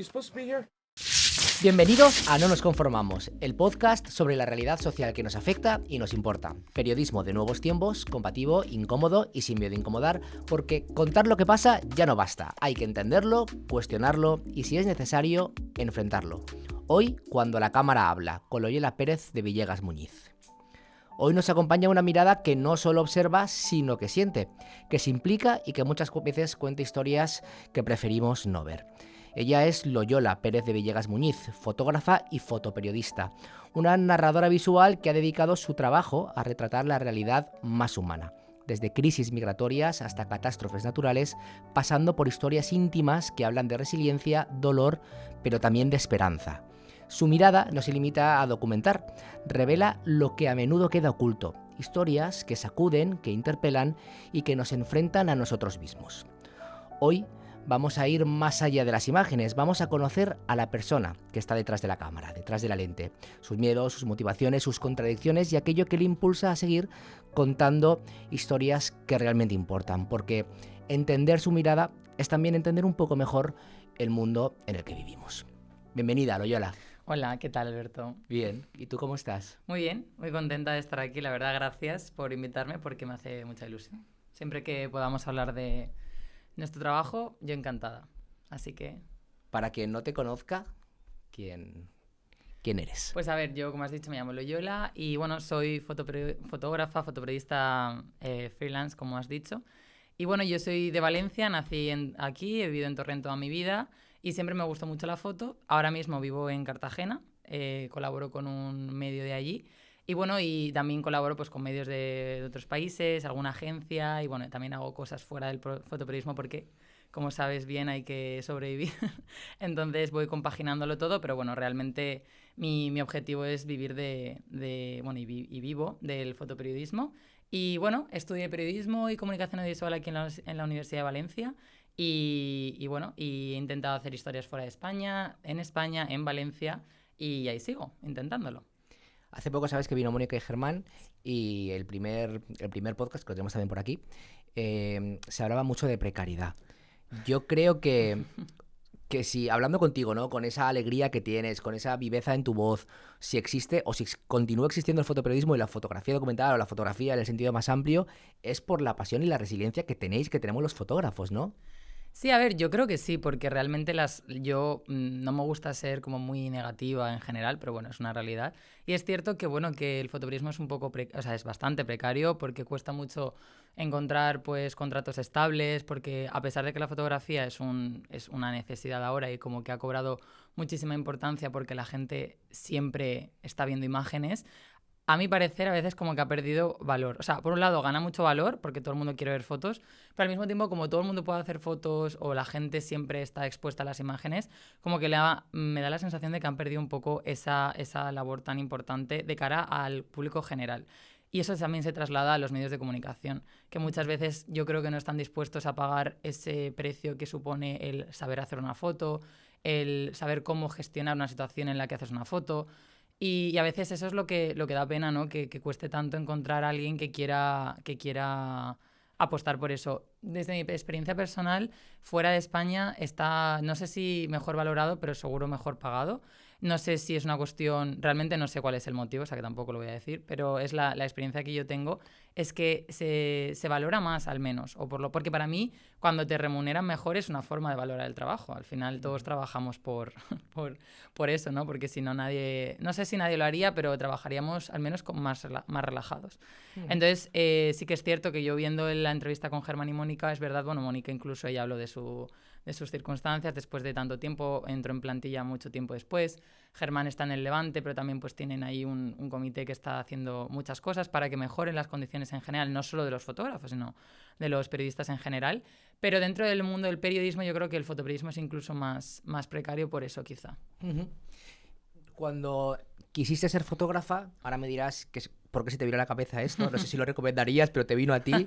You supposed to be here? Bienvenidos a No nos conformamos, el podcast sobre la realidad social que nos afecta y nos importa. Periodismo de nuevos tiempos, combativo, incómodo y sin miedo de incomodar, porque contar lo que pasa ya no basta. Hay que entenderlo, cuestionarlo y, si es necesario, enfrentarlo. Hoy, cuando la cámara habla, con Loyola Pérez de Villegas Muñiz. Hoy nos acompaña una mirada que no solo observa, sino que siente, que se implica y que muchas veces cuenta historias que preferimos no ver. Ella es Loyola Pérez de Villegas Muñiz, fotógrafa y fotoperiodista, una narradora visual que ha dedicado su trabajo a retratar la realidad más humana, desde crisis migratorias hasta catástrofes naturales, pasando por historias íntimas que hablan de resiliencia, dolor, pero también de esperanza. Su mirada no se limita a documentar, revela lo que a menudo queda oculto, historias que sacuden, que interpelan y que nos enfrentan a nosotros mismos. Hoy vamos a ir más allá de las imágenes, vamos a conocer a la persona que está detrás de la cámara, detrás de la lente, sus miedos, sus motivaciones, sus contradicciones y aquello que le impulsa a seguir contando historias que realmente importan, porque entender su mirada es también entender un poco mejor el mundo en el que vivimos. Bienvenida, Loyola. Hola, ¿qué tal, Alberto? Bien, ¿y tú cómo estás? Muy bien, muy contenta de estar aquí, la verdad, gracias por invitarme porque me hace mucha ilusión. Siempre que podamos hablar de nuestro trabajo, yo encantada. Así que... Para quien no te conozca, ¿quién eres? Pues a ver, yo, como has dicho, me llamo Loyola y bueno, soy fotógrafa, fotoperiodista freelance, como has dicho. Y bueno, yo soy de Valencia, nací aquí, he vivido en Torrent toda mi vida y siempre me gustó mucho la foto. Ahora mismo vivo en Cartagena, colaboro con un medio de allí. Y bueno, y también colaboro pues con medios de otros países, alguna agencia y bueno, también hago cosas fuera del fotoperiodismo porque, como sabes bien, hay que sobrevivir. Entonces voy compaginándolo todo, pero bueno, realmente mi objetivo es vivir y vivo del fotoperiodismo. Y bueno, estudié periodismo y comunicación audiovisual aquí en la Universidad de Valencia y bueno, y he intentado hacer historias fuera de España, en Valencia y ahí sigo, intentándolo. Hace poco sabes que vino Mónica y Germán y el primer podcast, que lo tenemos también por aquí, se hablaba mucho de precariedad. Yo creo que si hablando contigo, ¿no? Con esa alegría que tienes, con esa viveza en tu voz, si existe o si continúa existiendo el fotoperiodismo y la fotografía documental o la fotografía en el sentido más amplio, es por la pasión y la resiliencia que tenemos los fotógrafos, ¿no? Sí, a ver, yo creo que sí, porque realmente yo no me gusta ser como muy negativa en general, pero bueno, es una realidad. Y es cierto que bueno, que el fotoperiodismo es un poco, es bastante precario porque cuesta mucho encontrar pues contratos estables, porque a pesar de que la fotografía es una necesidad ahora y como que ha cobrado muchísima importancia porque la gente siempre está viendo imágenes, a mi parecer, a veces como que ha perdido valor. O sea, por un lado gana mucho valor porque todo el mundo quiere ver fotos, pero al mismo tiempo como todo el mundo puede hacer fotos o la gente siempre está expuesta a las imágenes, como que me da la sensación de que han perdido un poco esa labor tan importante de cara al público general. Y eso también se traslada a los medios de comunicación, que muchas veces yo creo que no están dispuestos a pagar ese precio que supone el saber hacer una foto, el saber cómo gestionar una situación en la que haces una foto. Y a veces eso es lo que da pena, ¿no? Que cueste tanto encontrar a alguien que quiera apostar por eso. Desde mi experiencia personal, fuera de España está, no sé si mejor valorado, pero seguro mejor pagado. No sé si es una cuestión, realmente no sé cuál es el motivo, o sea que tampoco lo voy a decir, pero es la experiencia que yo tengo, es que se valora más al menos, porque para mí cuando te remuneran mejor es una forma de valorar el trabajo. Al final todos trabajamos por eso, ¿no? Porque si no no sé si nadie lo haría, pero trabajaríamos al menos más relajados. Entonces sí que es cierto que yo viendo la entrevista con Germán y Mónica, es verdad, bueno, Mónica incluso ella habló de sus circunstancias, después de tanto tiempo, entró en plantilla mucho tiempo después. Germán está en el Levante, pero también pues tienen ahí un comité que está haciendo muchas cosas para que mejoren las condiciones en general, no solo de los fotógrafos, sino de los periodistas en general. Pero dentro del mundo del periodismo yo creo que el fotoperiodismo es incluso más precario por eso quizá. Cuando quisiste ser fotógrafa, ahora me dirás por qué se te vino a la cabeza esto, no sé si lo recomendarías, pero te vino a ti.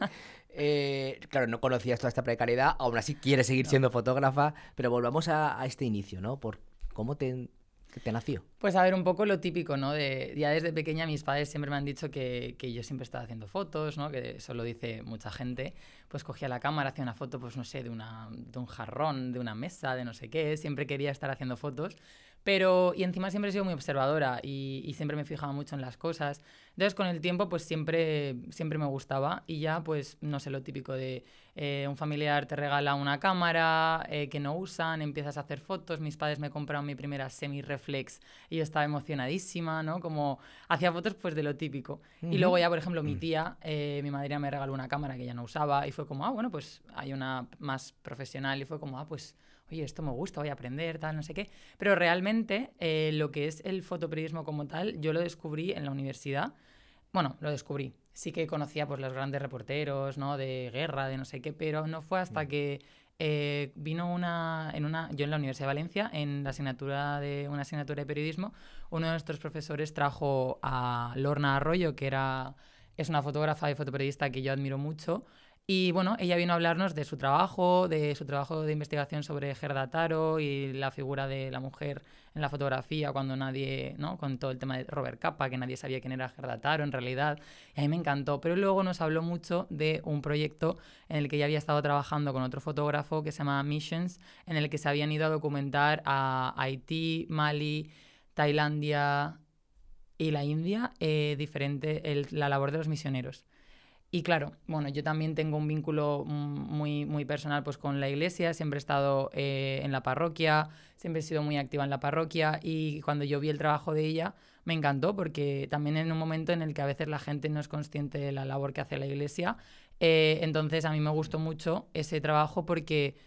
Claro, no conocías toda esta precariedad, aún así quieres seguir siendo fotógrafa, pero volvamos a este inicio, ¿no? Por cómo te ¿Qué te nació? Pues a ver, un poco lo típico, ¿no? Ya desde pequeña mis padres siempre me han dicho que yo siempre estaba haciendo fotos, ¿no? Que eso lo dice mucha gente. Pues cogía la cámara, hacía una foto, pues no sé, de un jarrón, de una mesa, de no sé qué. Siempre quería estar haciendo fotos. Y encima siempre he sido muy observadora y siempre me fijaba mucho en las cosas. Entonces, con el tiempo, pues siempre me gustaba. Y ya, pues, no sé, lo típico de un familiar te regala una cámara que no usan, empiezas a hacer fotos. Mis padres me compraron mi primera semi-reflex y yo estaba emocionadísima, ¿no? Como hacía fotos, pues, de lo típico. Y luego ya, por ejemplo, mi tía, mi madrina me regaló una cámara que ella no usaba y fue como, bueno, pues hay una más profesional y fue como, pues... Oye, esto me gusta, voy a aprender, tal, no sé qué. Pero realmente lo que es el fotoperiodismo como tal, yo lo descubrí en la universidad. Bueno, lo descubrí. Sí que conocía pues, los grandes reporteros, ¿no? De guerra, de no sé qué, pero no fue hasta que vino yo en la Universidad de Valencia, en una asignatura de periodismo, uno de nuestros profesores trajo a Lorna Arroyo, es una fotógrafa y fotoperiodista que yo admiro mucho. Y bueno, ella vino a hablarnos de su trabajo de investigación sobre Gerda Taro y la figura de la mujer en la fotografía cuando nadie, ¿no? Con todo el tema de Robert Capa, que nadie sabía quién era Gerda Taro en realidad. Y a mí me encantó. Pero luego nos habló mucho de un proyecto en el que ella había estado trabajando con otro fotógrafo que se llama Missions, en el que se habían ido a documentar a Haití, Mali, Tailandia y la India, la labor de los misioneros. Y claro, bueno, yo también tengo un vínculo muy, muy personal pues, con la iglesia, siempre he estado en la parroquia, siempre he sido muy activa en la parroquia y cuando yo vi el trabajo de ella me encantó porque también en un momento en el que a veces la gente no es consciente de la labor que hace la iglesia, entonces a mí me gustó mucho ese trabajo porque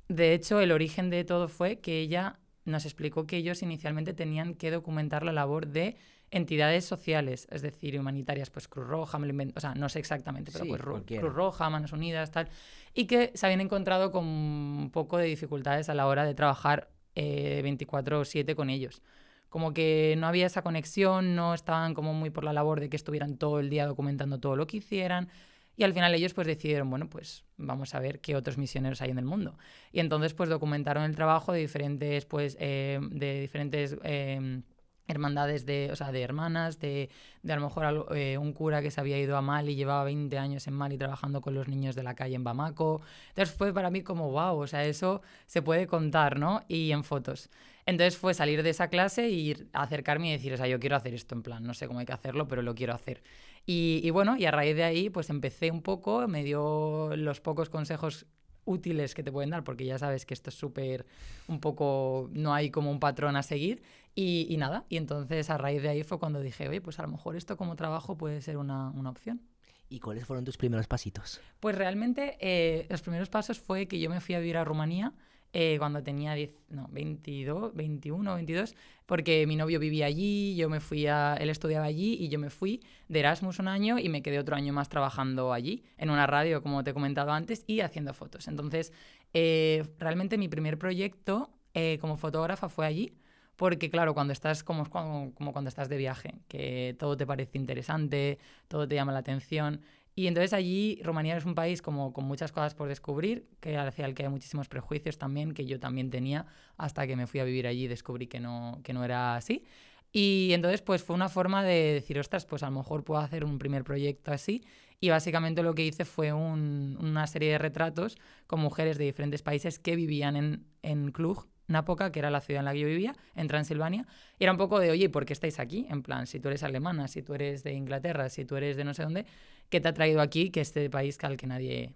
de hecho el origen de todo fue que ella nos explicó que ellos inicialmente tenían que documentar la labor de entidades sociales, es decir, humanitarias, pues Cruz Roja, o sea, no sé exactamente, pero Sí, pues cualquiera. Cruz Roja, Manos Unidas, tal, y que se habían encontrado con un poco de dificultades a la hora de trabajar 24/7 con ellos. Como que no había esa conexión, no estaban como muy por la labor de que estuvieran todo el día documentando todo lo que hicieran, y al final ellos pues decidieron, bueno, pues vamos a ver qué otros misioneros hay en el mundo. Y entonces pues documentaron el trabajo de diferentes, hermandades o sea, de hermanas, de a lo mejor un cura que se había ido a Mali, llevaba 20 años en Mali trabajando con los niños de la calle en Bamako. Entonces fue para mí como, wow, o sea, eso se puede contar, ¿no? Y en fotos. Entonces fue salir de esa clase y acercarme y decir, o sea, yo quiero hacer esto en plan, no sé cómo hay que hacerlo, pero lo quiero hacer. Y bueno, y a raíz de ahí pues empecé un poco, me dio los pocos consejos útiles que te pueden dar, porque ya sabes que esto es súper, un poco, no hay como un patrón a seguir, y nada, y entonces a raíz de ahí fue cuando dije, oye, pues a lo mejor esto como trabajo puede ser una opción. ¿Y cuáles fueron tus primeros pasitos? Pues realmente los primeros pasos fue que yo me fui a vivir a Rumanía cuando tenía 22, 21, 22, porque mi novio vivía allí, él estudiaba allí y yo me fui de Erasmus un año y me quedé otro año más trabajando allí, en una radio, como te he comentado antes, y haciendo fotos. Entonces, realmente mi primer proyecto como fotógrafa fue allí, porque claro, cuando estás como cuando estás de viaje, que todo te parece interesante, todo te llama la atención. Y entonces allí Rumanía es un país como con muchas cosas por descubrir, hacia el que hay muchísimos prejuicios también, que yo también tenía, hasta que me fui a vivir allí y descubrí que no era así. Y entonces pues fue una forma de decir, ostras, pues a lo mejor puedo hacer un primer proyecto así. Y básicamente lo que hice fue una serie de retratos con mujeres de diferentes países que vivían en Cluj, Napoca, que era la ciudad en la que yo vivía, en Transilvania, y era un poco de, oye, ¿por qué estáis aquí? En plan, si tú eres alemana, si tú eres de Inglaterra, si tú eres de no sé dónde, ¿qué te ha traído aquí, que este país al que nadie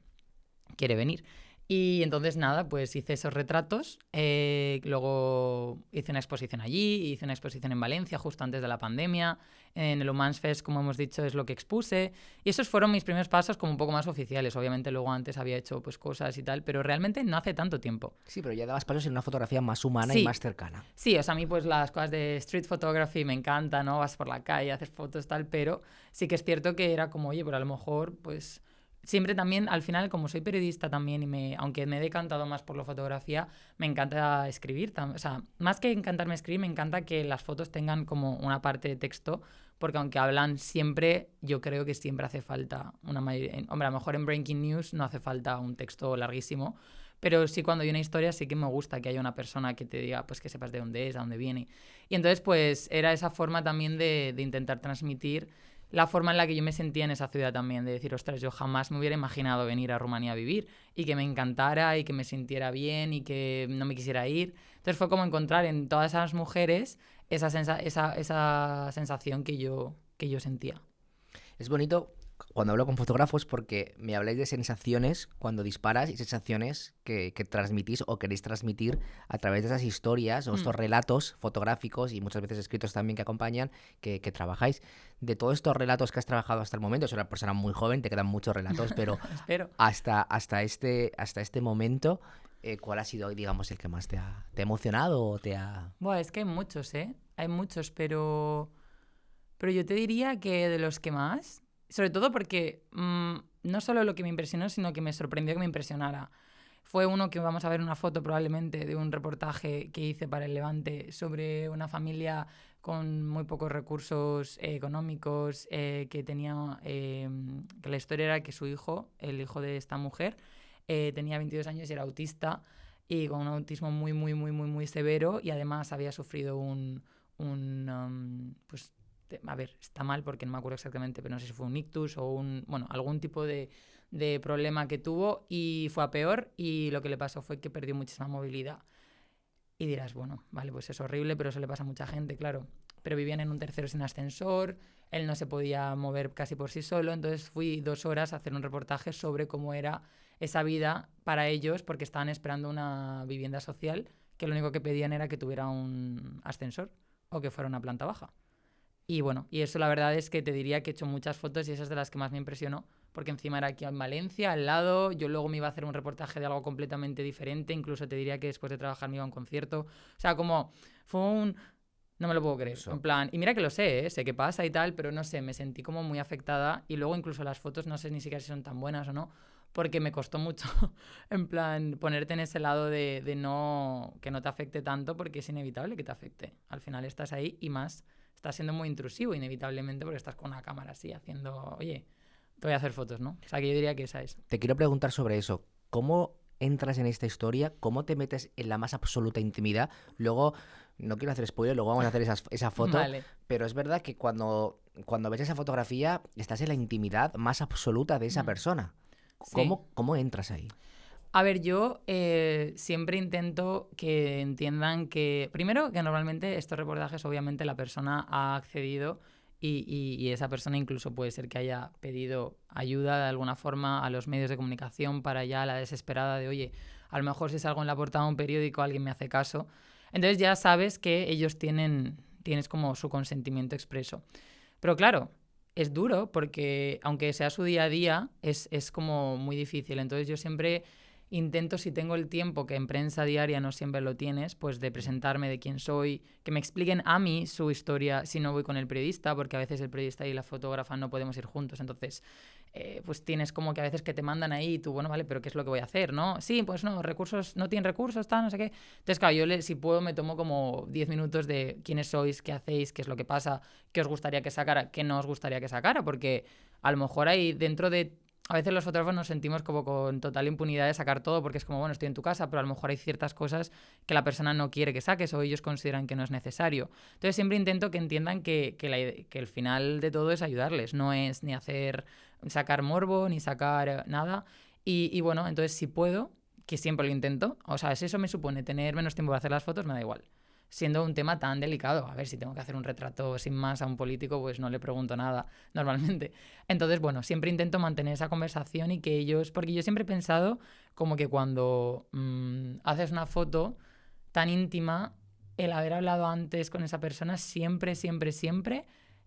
quiere venir? Y entonces nada, pues hice esos retratos, luego hice una exposición allí, hice una exposición en Valencia justo antes de la pandemia, en el Humans Fest, como hemos dicho, es lo que expuse, y esos fueron mis primeros pasos como un poco más oficiales. Obviamente luego antes había hecho pues cosas y tal, pero realmente no hace tanto tiempo. Sí, pero ya dabas pasos en una fotografía más humana Sí. y más cercana. Sí, o sea, a mí pues las cosas de street photography me encantan, ¿no? Vas por la calle, haces fotos tal, pero sí que es cierto que era como, oye, pero a lo mejor pues siempre también, al final, como soy periodista también, aunque me he decantado más por la fotografía, me encanta escribir. O sea, más que encantarme escribir, me encanta que las fotos tengan como una parte de texto porque aunque hablan siempre, yo creo que siempre hace falta una mayoría. Hombre, a lo mejor en Breaking News no hace falta un texto larguísimo, pero sí cuando hay una historia sí que me gusta que haya una persona que te diga, pues que sepas de dónde es, a dónde viene. Y entonces pues era esa forma también de intentar transmitir la forma en la que yo me sentía en esa ciudad también, de decir, ostras, yo jamás me hubiera imaginado venir a Rumanía a vivir y que me encantara y que me sintiera bien y que no me quisiera ir. Entonces fue como encontrar en todas esas mujeres esa sensación que yo sentía. Es bonito cuando hablo con fotógrafos porque me habláis de sensaciones cuando disparas y sensaciones que transmitís o queréis transmitir a través de esas historias o estos relatos fotográficos y muchas veces escritos también que acompañan, que trabajáis. De todos estos relatos que has trabajado hasta el momento, eres una persona muy joven, te quedan muchos relatos, pero hasta este momento, ¿cuál ha sido, digamos, el que más te ha emocionado o te ha...? Bueno, es que hay muchos, Hay muchos, pero yo te diría que de los que más... Sobre todo porque no solo lo que me impresionó, sino que me sorprendió que me impresionara. Fue uno que vamos a ver una foto probablemente de un reportaje que hice para El Levante sobre una familia con muy pocos recursos económicos que tenía... que la historia era que su hijo, el hijo de esta mujer, tenía 22 años y era autista y con un autismo muy, muy, muy, muy, muy severo y además había sufrido pues, a ver, está mal porque no me acuerdo exactamente, pero no sé si fue un ictus o algún tipo de problema que tuvo y fue a peor y lo que le pasó fue que perdió muchísima movilidad. Y dirás, bueno, vale, pues es horrible, pero eso le pasa a mucha gente, claro. Pero vivían en un tercero sin ascensor, él no se podía mover casi por sí solo, entonces fui 2 horas a hacer un reportaje sobre cómo era esa vida para ellos porque estaban esperando una vivienda social que lo único que pedían era que tuviera un ascensor o que fuera una planta baja. Y bueno, y eso la verdad es que te diría que he hecho muchas fotos y esas de las que más me impresionó, porque encima era aquí en Valencia, al lado, yo luego me iba a hacer un reportaje de algo completamente diferente, incluso te diría que después de trabajar me iba a un concierto, o sea, como fue no me lo puedo creer, en plan, y mira que lo sé qué pasa y tal, pero no sé, me sentí como muy afectada y luego incluso las fotos no sé ni siquiera si son tan buenas o no, porque me costó mucho, en plan, ponerte en ese lado de no, que no te afecte tanto, porque es inevitable que te afecte, al final estás ahí y más... Estás siendo muy intrusivo inevitablemente porque estás con una cámara así haciendo, oye, te voy a hacer fotos, ¿no? O sea, que yo diría que esa es. Te quiero preguntar sobre eso. ¿Cómo entras en esta historia? ¿Cómo te metes en la más absoluta intimidad? Luego, no quiero hacer spoiler, luego vamos a hacer esa foto, Vale. Pero es verdad que cuando ves esa fotografía estás en la intimidad más absoluta de esa persona. Sí. ¿Cómo entras ahí? A ver, yo siempre intento que entiendan que, primero, que normalmente estos reportajes obviamente la persona ha accedido y esa persona incluso puede ser que haya pedido ayuda de alguna forma a los medios de comunicación para ya la desesperada de, oye, a lo mejor si salgo en la portada de un periódico alguien me hace caso. Entonces ya sabes que ellos tienes como su consentimiento expreso. Pero claro, es duro porque aunque sea su día a día, es como muy difícil. Entonces yo siempre... intento, si tengo el tiempo, que en prensa diaria no siempre lo tienes, pues de presentarme de quién soy, que me expliquen a mí su historia si no voy con el periodista, porque a veces el periodista y la fotógrafa no podemos ir juntos, entonces pues tienes como que a veces que te mandan ahí y tú, bueno, vale, pero ¿qué es lo que voy a hacer, no? Sí, pues no, recursos, no tienen recursos, tal, no sé qué. Entonces, claro, yo si puedo me tomo como 10 minutos de quiénes sois, qué hacéis, qué es lo que pasa, qué os gustaría que sacara, qué no os gustaría que sacara, porque a lo mejor hay dentro de... A veces los fotógrafos nos sentimos como con total impunidad de sacar todo porque es como, bueno, estoy en tu casa, pero a lo mejor hay ciertas cosas que la persona no quiere que saques o ellos consideran que no es necesario. Entonces siempre intento que entiendan que el final de todo es ayudarles, no es ni sacar morbo, ni sacar nada. Y bueno, entonces si puedo, que siempre lo intento, o sea, si eso me supone tener menos tiempo para hacer las fotos, me da igual. Siendo un tema tan delicado. A ver, si tengo que hacer un retrato sin más a un político, pues no le pregunto nada normalmente. Entonces, bueno, siempre intento mantener esa conversación y que ellos... Porque yo siempre he pensado como que cuando haces una foto tan íntima, el haber hablado antes con esa persona siempre, siempre, siempre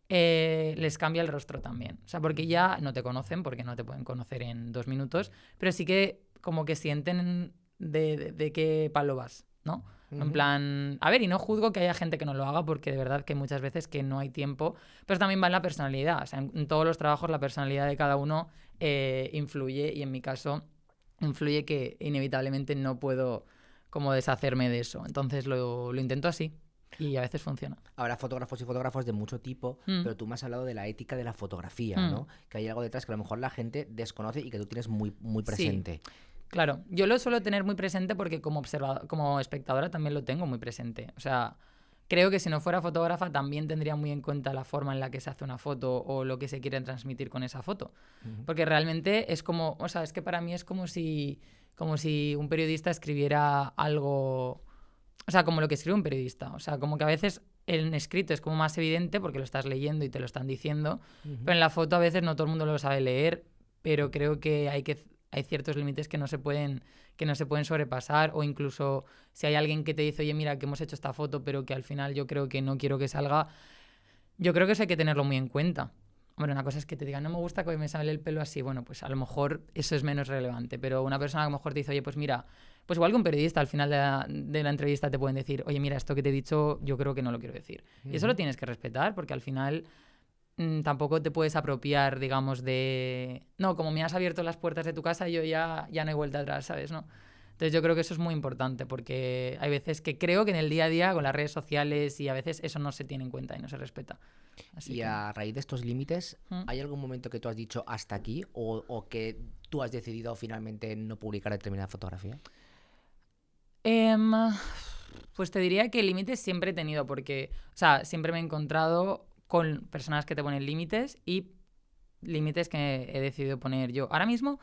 les cambia el rostro también. O sea, porque ya no te conocen, porque no te pueden conocer en 2 minutos, pero sí que como que sienten de qué palo vas, ¿no? En plan, a ver, y no juzgo que haya gente que no lo haga porque de verdad que muchas veces que no hay tiempo, pero también va en la personalidad. O sea, en todos los trabajos la personalidad de cada uno influye y en mi caso influye que inevitablemente no puedo como deshacerme de eso. Entonces lo intento así. Y a veces funciona. Habrá fotógrafos y fotógrafos de mucho tipo, pero tú me has hablado de la ética de la fotografía, ¿no? Que hay algo detrás que a lo mejor la gente desconoce y que tú tienes muy, muy presente. Sí, claro. Yo lo suelo tener muy presente porque como espectadora también lo tengo muy presente. O sea, creo que si no fuera fotógrafa también tendría muy en cuenta la forma en la que se hace una foto o lo que se quiere transmitir con esa foto. Porque realmente es como, o sea, es que para mí es como si un periodista escribiera algo, o sea, como lo que escribe un periodista. O sea, como que a veces el escrito es como más evidente porque lo estás leyendo y te lo están diciendo, pero en la foto a veces no todo el mundo lo sabe leer, pero creo que hay ciertos límites que no se pueden sobrepasar, o incluso si hay alguien que te dice, oye, mira, que hemos hecho esta foto, pero que al final yo creo que no quiero que salga, yo creo que eso hay que tenerlo muy en cuenta. Hombre, una cosa es que te digan, no me gusta que me sale el pelo así, bueno, pues a lo mejor eso es menos relevante, pero una persona a lo mejor te dice, oye, pues mira, pues igual que un periodista al final de la entrevista te pueden decir, oye, mira, esto que te he dicho yo creo que no lo quiero decir. Y eso lo tienes que respetar, porque al final tampoco te puedes apropiar, digamos, de... No, como me has abierto las puertas de tu casa, yo ya no hay vuelta atrás, ¿sabes? ¿No? Entonces yo creo que eso es muy importante, porque hay veces que creo que en el día a día con las redes sociales y a veces eso no se tiene en cuenta y no se respeta. Así y que... a raíz de estos límites, ¿hay algún momento que tú has dicho hasta aquí o que tú has decidido finalmente no publicar determinada fotografía? Pues te diría que límites siempre he tenido, porque, o sea, siempre me he encontrado con personas que te ponen límites y límites que he decidido poner yo. Ahora mismo,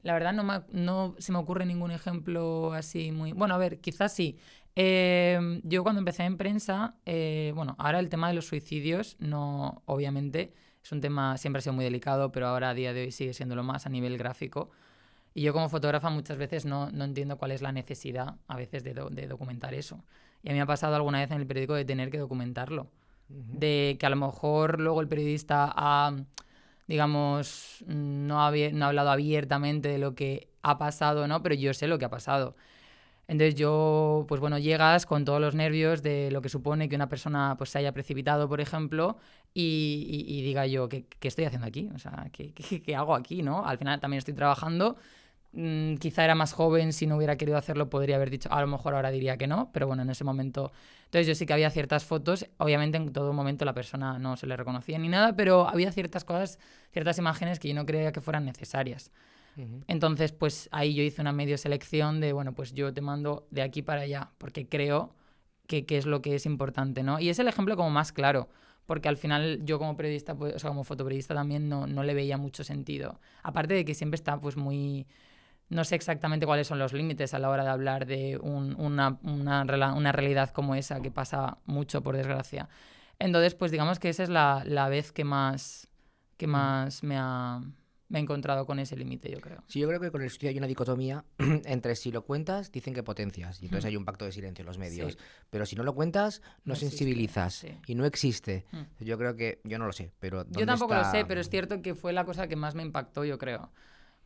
la verdad, no se me ocurre ningún ejemplo así muy... Bueno, a ver, quizás sí. Yo cuando empecé en prensa, bueno, ahora el tema de los suicidios, no, obviamente, es un tema, siempre ha sido muy delicado, pero ahora a día de hoy sigue siéndolo más a nivel gráfico. Y yo como fotógrafa muchas veces no entiendo cuál es la necesidad a veces de documentar eso. Y a mí me ha pasado alguna vez en el periódico de tener que documentarlo. De que a lo mejor luego el periodista ha, digamos, no ha hablado abiertamente de lo que ha pasado, ¿no? Pero yo sé lo que ha pasado. Entonces yo, pues bueno, llegas con todos los nervios de lo que supone que una persona pues se haya precipitado, por ejemplo, y diga yo, ¿qué estoy haciendo aquí? O sea, ¿qué hago aquí, no? Al final también estoy trabajando. Quizá era más joven, si no hubiera querido hacerlo podría haber dicho, a lo mejor ahora diría que no, pero bueno, en ese momento... Entonces yo sí que había ciertas fotos, obviamente en todo momento la persona no se le reconocía ni nada, pero había ciertas cosas, ciertas imágenes que yo no creía que fueran necesarias. Entonces pues ahí yo hice una medio selección de, bueno, pues yo te mando de aquí para allá, porque creo que es lo que es importante, ¿no? Y es el ejemplo como más claro, porque al final yo como periodista, pues, o sea, como fotoperiodista también no le veía mucho sentido. Aparte de que siempre está pues muy... No sé exactamente cuáles son los límites a la hora de hablar de una realidad como esa, que pasa mucho, por desgracia. Entonces, pues digamos que esa es la vez que más me he encontrado con ese límite, yo creo. Sí, yo creo que con el suicidio hay una dicotomía entre si lo cuentas, dicen que potencias, y entonces hay un pacto de silencio en los medios. Sí. Pero si no lo cuentas, no sensibilizas, existe, sí. y no existe. Yo creo que, yo no lo sé, pero Yo tampoco lo sé, pero es cierto que fue la cosa que más me impactó, yo creo.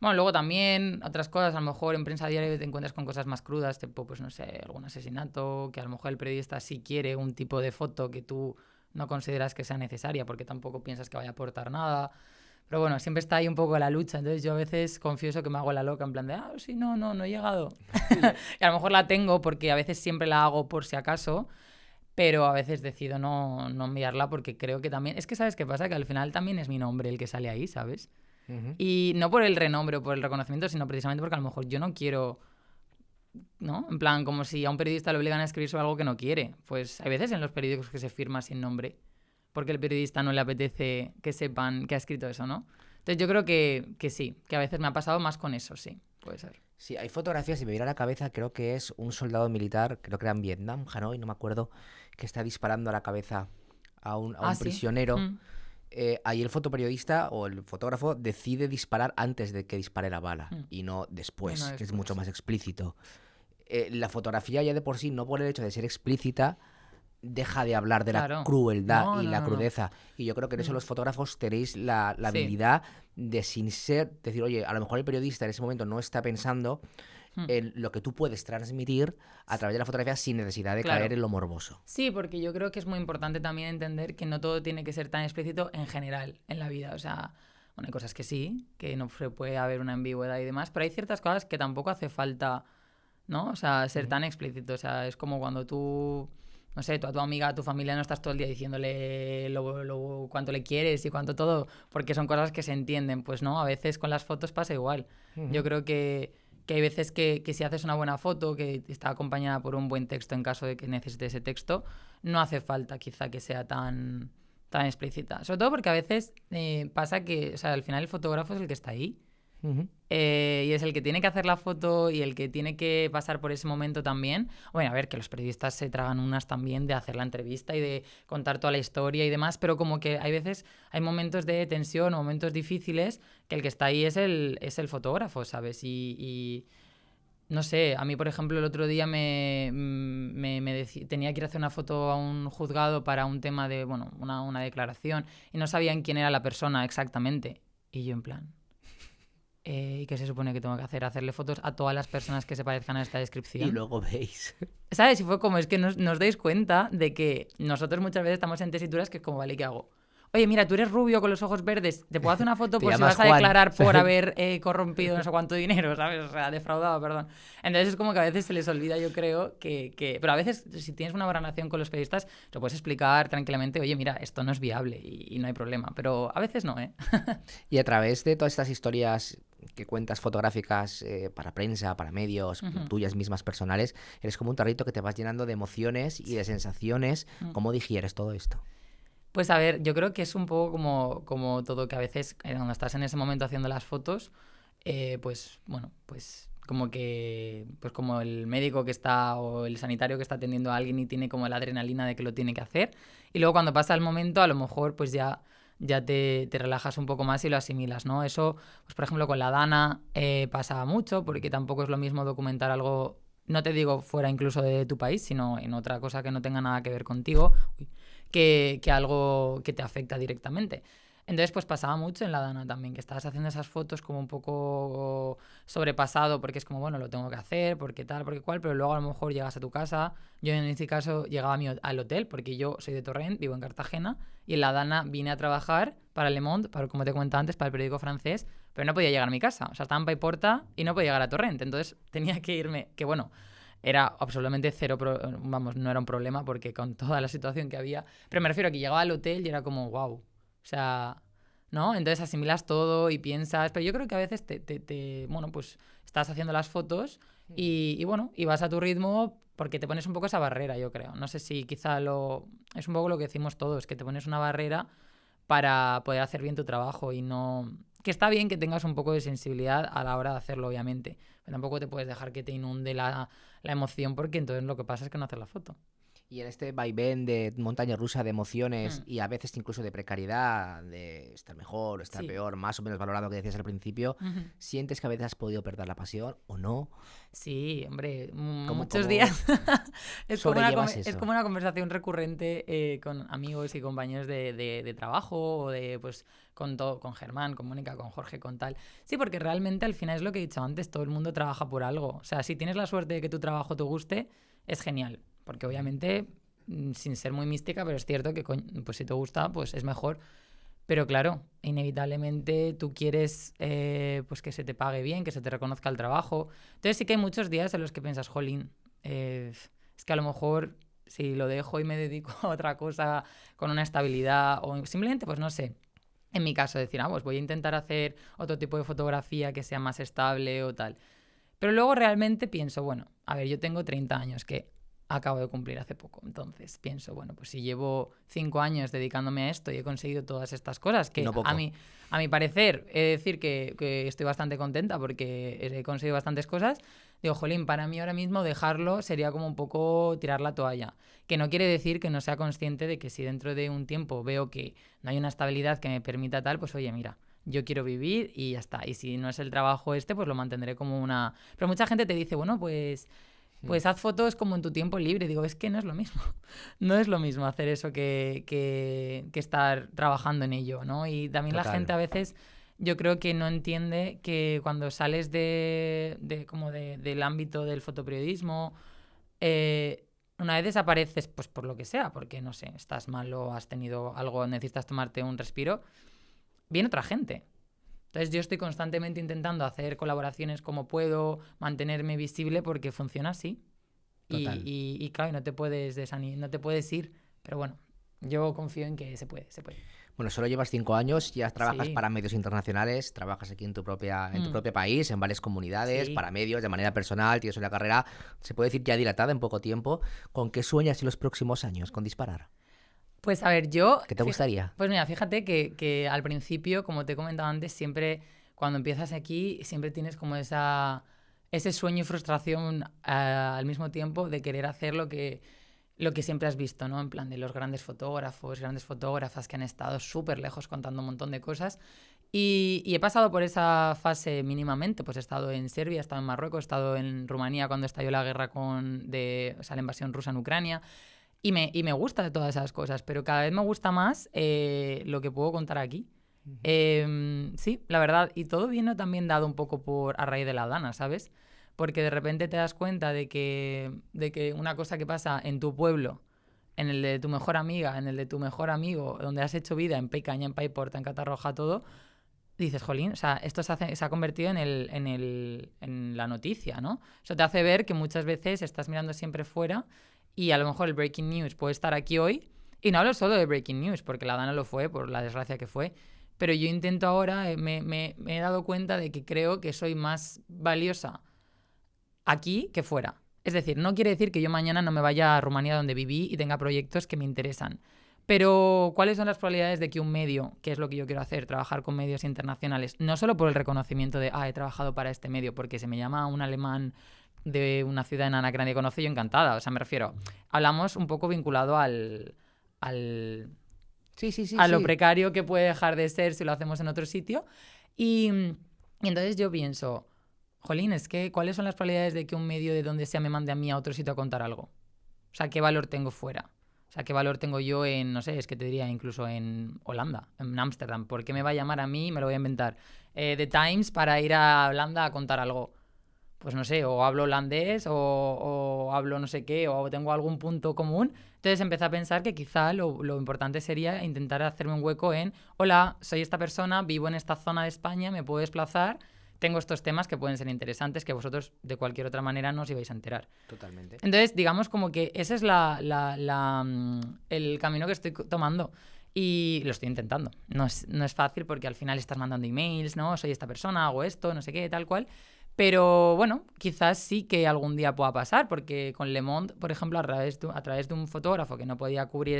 Bueno, luego también otras cosas, a lo mejor en prensa diaria te encuentras con cosas más crudas, tipo, pues no sé, algún asesinato, que a lo mejor el periodista sí quiere un tipo de foto que tú no consideras que sea necesaria porque tampoco piensas que vaya a aportar nada. Pero bueno, siempre está ahí un poco la lucha, entonces yo a veces confieso que me hago la loca en plan de, sí, no he llegado. Y a lo mejor la tengo porque a veces siempre la hago por si acaso, pero a veces decido no enviarla porque creo que también... Es que ¿sabes qué pasa? Que al final también es mi nombre el que sale ahí, ¿sabes? Y no por el renombre o por el reconocimiento, sino precisamente porque a lo mejor yo no quiero, ¿no? En plan, como si a un periodista le obligan a escribir sobre algo que no quiere. Pues hay veces en los periódicos que se firma sin nombre, porque el periodista no le apetece que sepan que ha escrito eso, ¿no? Entonces yo creo que sí, que a veces me ha pasado más con eso, sí, puede ser. Sí, hay fotografías, y me viene a la cabeza, creo que es un soldado militar, creo que era en Vietnam, Hanoi, no me acuerdo, que está disparando a la cabeza a un prisionero. Ahí el fotoperiodista o el fotógrafo decide disparar antes de que dispare la bala y no después, que es mucho más explícito. La fotografía ya de por sí, no por el hecho de ser explícita, deja de hablar de la crueldad y la crudeza. Y yo creo que en eso los fotógrafos tenéis la habilidad de, sin ser, decir, oye, a lo mejor el periodista en ese momento no está pensando en lo que tú puedes transmitir a través de la fotografía sin necesidad de caer en lo morboso. Sí, porque yo creo que es muy importante también entender que no todo tiene que ser tan explícito en general en la vida. O sea, bueno, hay cosas que sí, que no se puede haber una ambigüedad y demás, pero hay ciertas cosas que tampoco hace falta, ¿no? O sea, ser tan explícito. O sea, es como cuando tú no sé, tú a tu amiga, a tu familia no estás todo el día diciéndole cuánto le quieres y cuánto todo, porque son cosas que se entienden. Pues no, a veces con las fotos pasa igual. Yo creo que hay veces que si haces una buena foto, que está acompañada por un buen texto en caso de que necesites ese texto, no hace falta quizá que sea tan explícita. Sobre todo porque a veces pasa que, o sea, al final el fotógrafo es el que está ahí. Y es el que tiene que hacer la foto y el que tiene que pasar por ese momento también. Bueno, a ver, que los periodistas se tragan unas también de hacer la entrevista y de contar toda la historia y demás, pero como que hay veces, hay momentos de tensión o momentos difíciles que el que está ahí es el fotógrafo, ¿sabes? Y no sé, a mí, por ejemplo, el otro día tenía que ir a hacer una foto a un juzgado para un tema de, bueno, una declaración y no sabían quién era la persona exactamente. Y yo en plan... ¿Y qué se supone que tengo que hacer? Hacerle fotos a todas las personas que se parezcan a esta descripción. Y luego veis. ¿Sabes? Y fue como, es que nos dais cuenta de que nosotros muchas veces estamos en tesituras que es como, vale, ¿qué hago? Oye, mira, tú eres rubio con los ojos verdes, ¿te puedo hacer una foto por si vas a declarar por haber corrompido no sé cuánto dinero, ¿sabes? O sea, defraudado, perdón. Entonces es como que a veces se les olvida, yo creo, que... Pero a veces, si tienes una buena relación con los periodistas, lo puedes explicar tranquilamente, oye, mira, esto no es viable y no hay problema. Pero a veces no, ¿eh? Y a través de todas estas historias que cuentas fotográficas para prensa, para medios, tuyas mismas personales, eres como un tarrito que te vas llenando de emociones y de sensaciones. ¿Cómo digieres todo esto? Pues a ver, yo creo que es un poco como todo, que a veces cuando estás en ese momento haciendo las fotos, pues bueno, pues como que, pues como el médico que está o el sanitario que está atendiendo a alguien y tiene como la adrenalina de que lo tiene que hacer, y luego cuando pasa el momento a lo mejor pues ya te relajas un poco más y lo asimilas, ¿no? Eso, pues por ejemplo con la Dana pasa mucho, porque tampoco es lo mismo documentar algo, no te digo fuera incluso de tu país, sino en otra cosa que no tenga nada que ver contigo, que algo que te afecta directamente. Entonces, pues pasaba mucho en la Dana también, que estabas haciendo esas fotos como un poco sobrepasado, porque es como, bueno, lo tengo que hacer, porque tal, porque cual, pero luego a lo mejor llegas a tu casa. Yo en este caso llegaba al hotel, porque yo soy de Torrent, vivo en Cartagena, y en la Dana vine a trabajar para Le Monde, como te comentaba antes, para el periódico francés, pero no podía llegar a mi casa. O sea, estaba en Paiporta y no podía llegar a Torrent. Entonces tenía que irme, que bueno, era absolutamente cero, vamos, no era un problema porque con toda la situación que había, pero me refiero a que llegaba al hotel y era como, wow, o sea, ¿no? Entonces asimilas todo y piensas, pero yo creo que a veces bueno, pues estás haciendo las fotos y bueno, y vas a tu ritmo porque te pones un poco esa barrera, yo creo. No sé si quizá es un poco lo que decimos todos, que te pones una barrera para poder hacer bien tu trabajo y no... Que está bien que tengas un poco de sensibilidad a la hora de hacerlo, obviamente, pero tampoco te puedes dejar que te inunde la emoción porque entonces lo que pasa es que no haces la foto. Y en este vaivén de montaña rusa de emociones y a veces incluso de precariedad, de estar mejor o estar peor, más o menos valorado que decías al principio, ¿sientes que a veces has podido perder la pasión o no? Sí, hombre, muchos días. Es como una conversación recurrente con amigos y compañeros de trabajo o de, pues, con Germán, con Mónica, con Jorge, con tal. Sí, porque realmente al final es lo que he dicho antes, todo el mundo trabaja por algo. O sea, si tienes la suerte de que tu trabajo te guste, es genial. Porque obviamente, sin ser muy mística, pero es cierto que pues si te gusta, pues es mejor. Pero claro, inevitablemente tú quieres pues que se te pague bien, que se te reconozca el trabajo. Entonces sí que hay muchos días en los que piensas, jolín, es que a lo mejor si lo dejo y me dedico a otra cosa con una estabilidad o simplemente, pues no sé, en mi caso decir, pues voy a intentar hacer otro tipo de fotografía que sea más estable o tal. Pero luego realmente pienso, bueno, a ver, yo tengo 30 años, que acabo de cumplir hace poco. Entonces pienso, bueno, pues si llevo 5 años dedicándome a esto y he conseguido todas estas cosas, que no a mi parecer, he de decir que estoy bastante contenta porque he conseguido bastantes cosas, digo, jolín, para mí ahora mismo dejarlo sería como un poco tirar la toalla. Que no quiere decir que no sea consciente de que si dentro de un tiempo veo que no hay una estabilidad que me permita tal, pues oye, mira, yo quiero vivir y ya está. Y si no es el trabajo pues lo mantendré como una... Pero mucha gente te dice, bueno, pues haz fotos como en tu tiempo libre. Digo, es que no es lo mismo. No es lo mismo hacer eso que estar trabajando en ello, ¿no? Y también la gente a veces, yo creo que no entiende que cuando sales del ámbito del fotoperiodismo, una vez desapareces, pues por lo que sea, porque, no sé, estás mal o has tenido algo, necesitas tomarte un respiro, viene otra gente. Entonces yo estoy constantemente intentando hacer colaboraciones como puedo, mantenerme visible porque funciona así. Total. Y claro, no te puedes no te puedes ir. Pero bueno, yo confío en que se puede. Bueno, solo llevas 5 años, ya trabajas Sí. para medios internacionales, trabajas aquí en tu propio país, en varias comunidades, Sí. para medios, de manera personal, tienes una carrera, se puede decir, ya dilatada en poco tiempo. ¿Con qué sueñas en los próximos años? ¿Con disparar? Pues a ver, yo... ¿Qué te gustaría? Pues mira, fíjate que al principio, como te he comentado antes, siempre cuando empiezas aquí, siempre tienes como ese sueño y frustración al mismo tiempo de querer hacer lo que siempre has visto, ¿no? En plan de los grandes fotógrafos, grandes fotógrafas que han estado súper lejos contando un montón de cosas. Y he pasado por esa fase mínimamente, pues he estado en Serbia, he estado en Marruecos, he estado en Rumanía cuando estalló la guerra la invasión rusa en Ucrania. Y me gusta de todas esas cosas, pero cada vez me gusta más lo que puedo contar aquí. Sí, la verdad, y todo viene también dado un poco a raíz de la Dana, ¿sabes? Porque de repente te das cuenta de que una cosa que pasa en tu pueblo, en el de tu mejor amiga, en el de tu mejor amigo, donde has hecho vida en Pecaña, en Paiporta, en Catarroja, todo, dices, jolín, o sea, esto se ha convertido en la noticia, ¿no? Eso te hace ver que muchas veces estás mirando siempre fuera y a lo mejor el breaking news puede estar aquí hoy. Y no hablo solo de breaking news, porque la Dana lo fue, por la desgracia que fue. Pero yo intento ahora, me he dado cuenta de que creo que soy más valiosa aquí que fuera. Es decir, no quiere decir que yo mañana no me vaya a Rumanía donde viví y tenga proyectos que me interesan. Pero, ¿cuáles son las probabilidades de que un medio, que es lo que yo quiero hacer, trabajar con medios internacionales, no solo por el reconocimiento de, he trabajado para este medio, porque se me llama un alemán de una ciudad enana que nadie conoce, yo encantada. O sea, me refiero, hablamos un poco vinculado Sí, a lo precario que puede dejar de ser si lo hacemos en otro sitio. Y entonces yo pienso, jolín, es que ¿cuáles son las probabilidades de que un medio de donde sea me mande a mí a otro sitio a contar algo? O sea, ¿qué valor tengo fuera? O sea, ¿qué valor tengo yo en, no sé, es que te diría incluso en Holanda, en Ámsterdam? ¿Por qué me va a llamar a mí? Me lo voy a inventar. The Times para ir a Holanda a contar algo. Pues no sé, o hablo holandés o hablo no sé qué, o tengo algún punto común. Entonces empecé a pensar que quizá lo importante sería intentar hacerme un hueco en, hola, soy esta persona, vivo en esta zona de España, me puedo desplazar, tengo estos temas que pueden ser interesantes que vosotros de cualquier otra manera no os ibais a enterar. Totalmente. Entonces, digamos como que ese es el camino que estoy tomando. Y lo estoy intentando. No es fácil porque al final estás mandando emails, ¿no? Soy esta persona, hago esto, no sé qué, tal cual. Pero bueno, quizás sí que algún día pueda pasar, porque con Le Monde, por ejemplo, a través de un fotógrafo que no podía cubrir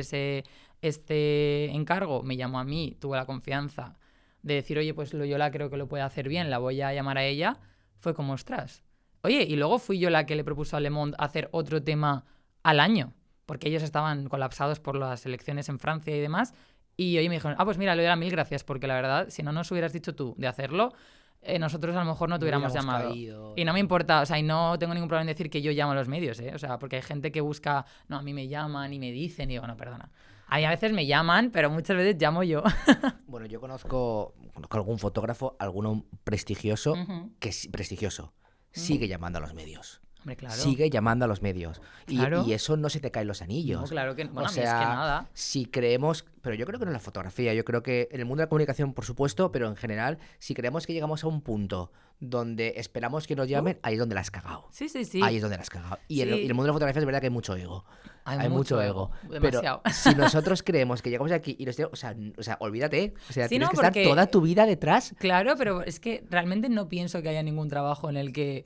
este encargo, me llamó a mí, tuve la confianza de decir, oye, pues Loyola creo que lo puede hacer bien, la voy a llamar a ella. Fue como, ostras. Oye, y luego fui yo la que le propuso a Le Monde hacer otro tema al año, porque ellos estaban colapsados por las elecciones en Francia y demás. Y hoy me dijeron, pues mira, Loyola, mil gracias, porque la verdad, si no nos hubieras dicho tú de hacerlo, nosotros a lo mejor no te hubiéramos llamado. Caído. Y no me importa, o sea, y no tengo ningún problema en decir que yo llamo a los medios, ¿eh? O sea, porque hay gente que busca, no, a mí me llaman y me dicen, y digo, no, perdona. A mí a veces me llaman, pero muchas veces llamo yo. Bueno, yo conozco algún fotógrafo, alguno prestigioso, Ujú. prestigioso, sigue llamando a los medios. Hombre, claro. Sigue llamando a los medios. Claro. Y eso no se te caen los anillos. No, claro que, bueno, o a mí es que sea, nada. si creemos, pero yo creo que no en la fotografía, yo creo que en el mundo de la comunicación, por supuesto, pero en general, si creemos que llegamos a un punto donde esperamos que nos llamen, ahí es donde la has cagado. Sí. Ahí es donde la has cagado. Y en el mundo de la fotografía es verdad que hay mucho ego. Hay mucho ego. Demasiado. Pero si nosotros creemos que llegamos aquí y nos o sea, olvídate. O sea, Sí, tienes no, que estar porque- toda tu vida detrás. Claro, pero es que realmente no pienso que haya ningún trabajo en el que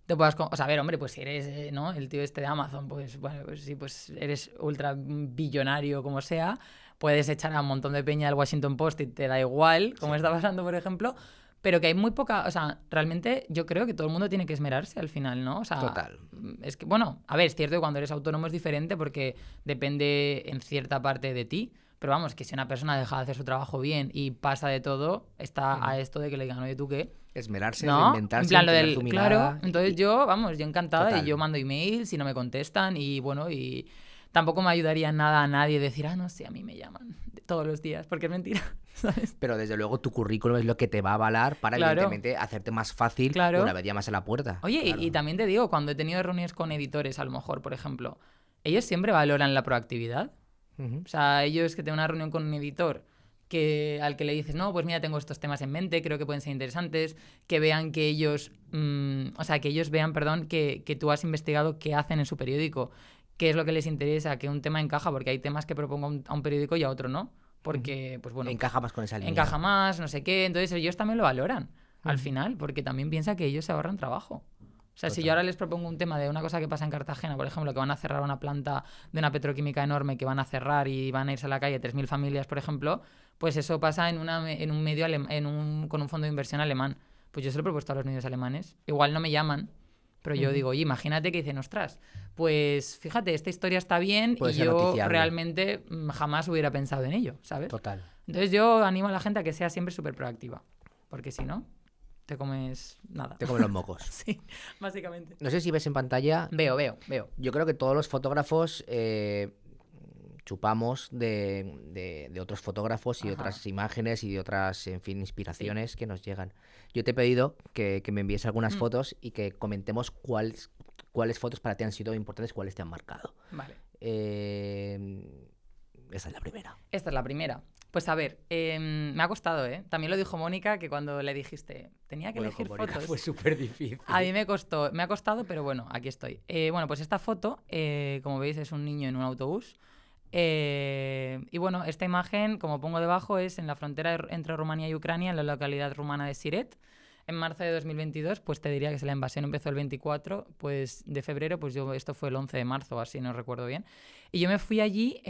te puedas... O sea, a ver, hombre, pues si eres, ¿no? El tío este de Amazon, pues bueno, pues sí, pues eres ultra billonario como sea, puedes echar a un montón de peña al Washington Post y te da igual, como está pasando, por ejemplo, pero que hay muy poca... O sea, realmente yo creo que todo el mundo tiene que esmerarse al final, ¿no? O sea, Total. es que, bueno, a ver, es cierto que cuando eres autónomo es diferente porque depende en cierta parte de ti. Pero vamos, que si una persona deja de hacer su trabajo bien y pasa de todo, está a esto de que le digan, oye, ¿tú qué? Esmerarse, ¿No? reinventarse, En plan lo tener del... tu mirada. Claro, entonces yo encantada Total. y yo mando emails y no me contestan y bueno, y tampoco me ayudaría en nada a nadie decir, no sé, a mí me llaman todos los días, porque es mentira, ¿sabes? Pero desde luego tu currículum es lo que te va a avalar para, Claro. evidentemente, hacerte más fácil Claro. una vez llamas a la puerta. Oye, Claro. y también te digo, cuando he tenido reuniones con editores, a lo mejor, por ejemplo, ellos siempre valoran la proactividad. Ujú. O sea, ellos que tienen una reunión con un editor al que le dices, no, pues mira, tengo estos temas en mente, creo que pueden ser interesantes, que vean que ellos o sea, que ellos vean, perdón, que tú has investigado qué hacen en su periódico, qué es lo que les interesa, que un tema encaja, porque hay temas que propongo a un periódico y a otro no, porque, pues bueno... Encaja más con esa línea. Encaja más, no sé qué, entonces ellos también lo valoran al final, porque también piensa que ellos se ahorran trabajo. O sea, si yo ahora les propongo un tema de una cosa que pasa en Cartagena, por ejemplo, que van a cerrar una planta de una petroquímica enorme, que van a cerrar y van a irse a la calle 3.000 familias, por ejemplo, pues eso pasa en un medio con un fondo de inversión alemán. Pues yo se lo he propuesto a los medios alemanes. Igual no me llaman, pero yo digo, oye, imagínate que dicen, ostras, pues fíjate, esta historia está bien y yo realmente jamás hubiera pensado en ello, ¿sabes? Total. Entonces yo animo a la gente a que sea siempre súper proactiva, porque si no... te comes nada. Te comen los mocos. Sí, básicamente. No sé si ves en pantalla. Veo. Yo creo que todos los fotógrafos chupamos de otros fotógrafos y de otras imágenes y de otras, en fin, inspiraciones que nos llegan. Yo te he pedido que me envíes algunas fotos y que comentemos cuáles fotos para ti han sido importantes, cuáles te han marcado. Vale. Esa es la primera. Esta es la primera. Pues a ver, me ha costado, ¿eh? También lo dijo Mónica, que cuando le dijiste, tenía que elegir fotos. Fue súper difícil. A mí me ha costado, pero bueno, aquí estoy. Bueno, pues esta foto, como veis, es un niño en un autobús. Y bueno, esta imagen, como pongo debajo, es en la frontera entre Rumanía y Ucrania, en la localidad rumana de Siret. En marzo de 2022, pues te diría que si la invasión empezó el 24 pues, de febrero, pues esto fue el 11 de marzo, así no recuerdo bien. Y yo me fui allí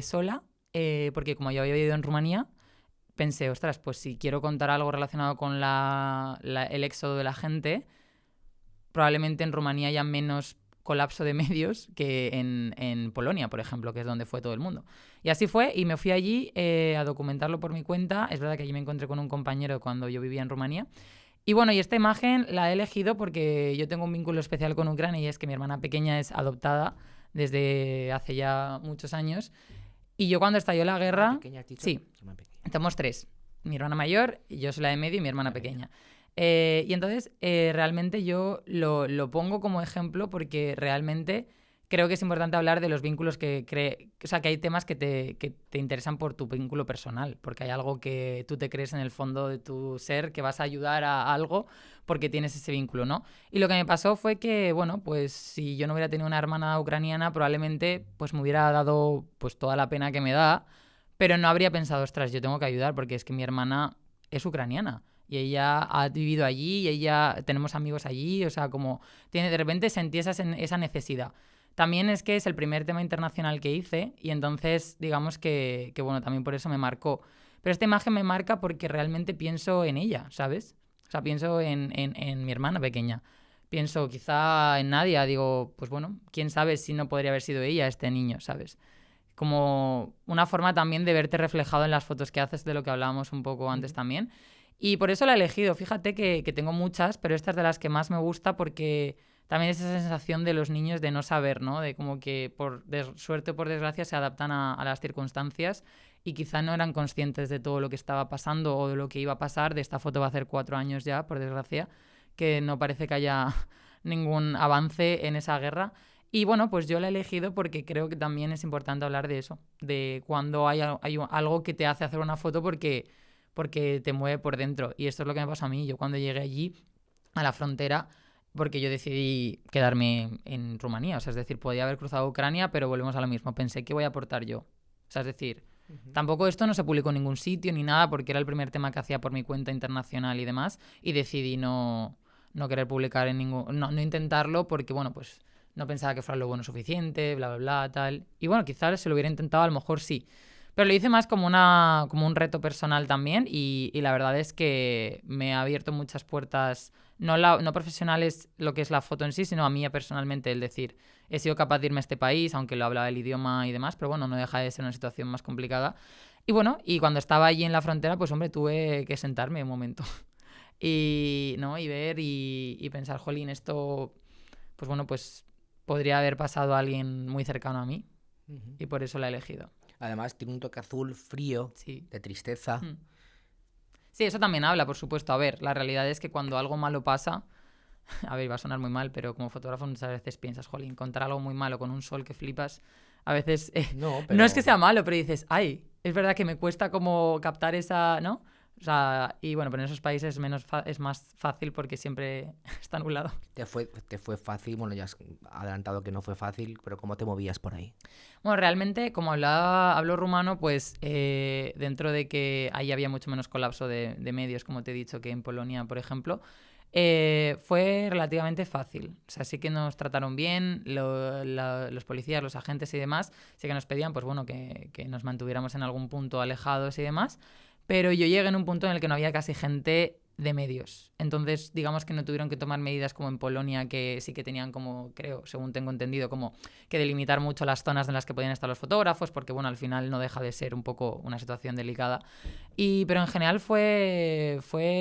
sola, porque como yo había vivido en Rumanía, pensé, ostras, pues si quiero contar algo relacionado con el éxodo de la gente, probablemente en Rumanía haya menos colapso de medios que en Polonia, por ejemplo, que es donde fue todo el mundo. Y así fue, y me fui allí a documentarlo por mi cuenta. Es verdad que allí me encontré con un compañero cuando yo vivía en Rumanía. Y bueno, y esta imagen la he elegido porque yo tengo un vínculo especial con Ucrania, y es que mi hermana pequeña es adoptada desde hace ya muchos años. Y yo cuando estalló la guerra... Sí, somos tres. Mi hermana mayor, yo soy la de medio y mi hermana pequeña. Y entonces realmente yo lo pongo como ejemplo porque realmente creo que es importante hablar de los vínculos o sea, que hay temas que te interesan por tu vínculo personal, porque hay algo que tú te crees en el fondo de tu ser, que vas a ayudar a algo porque tienes ese vínculo, ¿no? Y lo que me pasó fue que, bueno, pues si yo no hubiera tenido una hermana ucraniana, probablemente pues me hubiera dado pues toda la pena que me da, pero no habría pensado, ostras, yo tengo que ayudar porque es que mi hermana es ucraniana. Y ella ha vivido allí, y tenemos amigos allí, o sea, como de repente sentí esa necesidad. También es que es el primer tema internacional que hice, y entonces digamos que bueno, también por eso me marcó. Pero esta imagen me marca porque realmente pienso en ella, ¿sabes? O sea, pienso en mi hermana pequeña. Pienso quizá en Nadia, digo, pues bueno, quién sabe si no podría haber sido ella este niño, ¿sabes? Como una forma también de verte reflejado en las fotos que haces, de lo que hablábamos un poco antes también. Y por eso la he elegido. Fíjate que tengo muchas, pero esta es de las que más me gusta porque también es esa sensación de los niños de no saber, ¿no? De como que por suerte o por desgracia se adaptan a las circunstancias y quizá no eran conscientes de todo lo que estaba pasando o de lo que iba a pasar. De esta foto va a hacer 4 años ya, por desgracia, que no parece que haya ningún avance en esa guerra. Y bueno, pues yo la he elegido porque creo que también es importante hablar de eso, de cuando hay algo que te hace hacer una foto porque te mueve por dentro. Y esto es lo que me pasó a mí. Yo cuando llegué allí, a la frontera, porque yo decidí quedarme en Rumanía. O sea, es decir, podía haber cruzado Ucrania, pero volvemos a lo mismo. Pensé, ¿qué voy a aportar yo? O sea, es decir, tampoco esto no se publicó en ningún sitio ni nada, porque era el primer tema que hacía por mi cuenta internacional y demás. Y decidí no querer publicar en ningún... No intentarlo porque, bueno, pues no pensaba que fuera lo bueno suficiente, bla, bla, bla, tal. Y bueno, quizás si lo hubiera intentado, a lo mejor sí. Pero lo hice más como un reto personal también, y la verdad es que me ha abierto muchas puertas, no profesionales lo que es la foto en sí, sino a mí personalmente, el decir, he sido capaz de irme a este país, aunque lo hablaba el idioma y demás, pero bueno, no deja de ser una situación más complicada. Y bueno, y cuando estaba allí en la frontera, pues hombre, tuve que sentarme un momento y ver y pensar, jolín, esto, pues bueno, pues podría haber pasado a alguien muy cercano a mí, y por eso la he elegido. Además, tiene un toque azul frío, sí, de tristeza. Sí, eso también habla, por supuesto. A ver, la realidad es que cuando algo malo pasa... A ver, va a sonar muy mal, pero como fotógrafo muchas veces piensas, jolín, contar algo muy malo con un sol que flipas, a veces... No es que sea malo, pero dices, ay, es verdad que me cuesta como captar esa, ¿no? O sea, y bueno, pero en esos países es más fácil porque siempre está nublado. Te fue fácil, bueno, ya has adelantado que no fue fácil, pero ¿cómo te movías por ahí? Bueno, realmente, como hablo rumano, pues dentro de que ahí había mucho menos colapso de medios, como te he dicho, que en Polonia, por ejemplo, fue relativamente fácil. O sea, sí que nos trataron bien, los policías, los agentes y demás, sí que nos pedían, pues bueno, que nos mantuviéramos en algún punto alejados y demás, pero yo llegué en un punto en el que no había casi gente de medios. Entonces, digamos que no tuvieron que tomar medidas como en Polonia, que sí que tenían como, creo, según tengo entendido, como que delimitar mucho las zonas en las que podían estar los fotógrafos, porque bueno, al final no deja de ser un poco una situación delicada. Pero en general fue,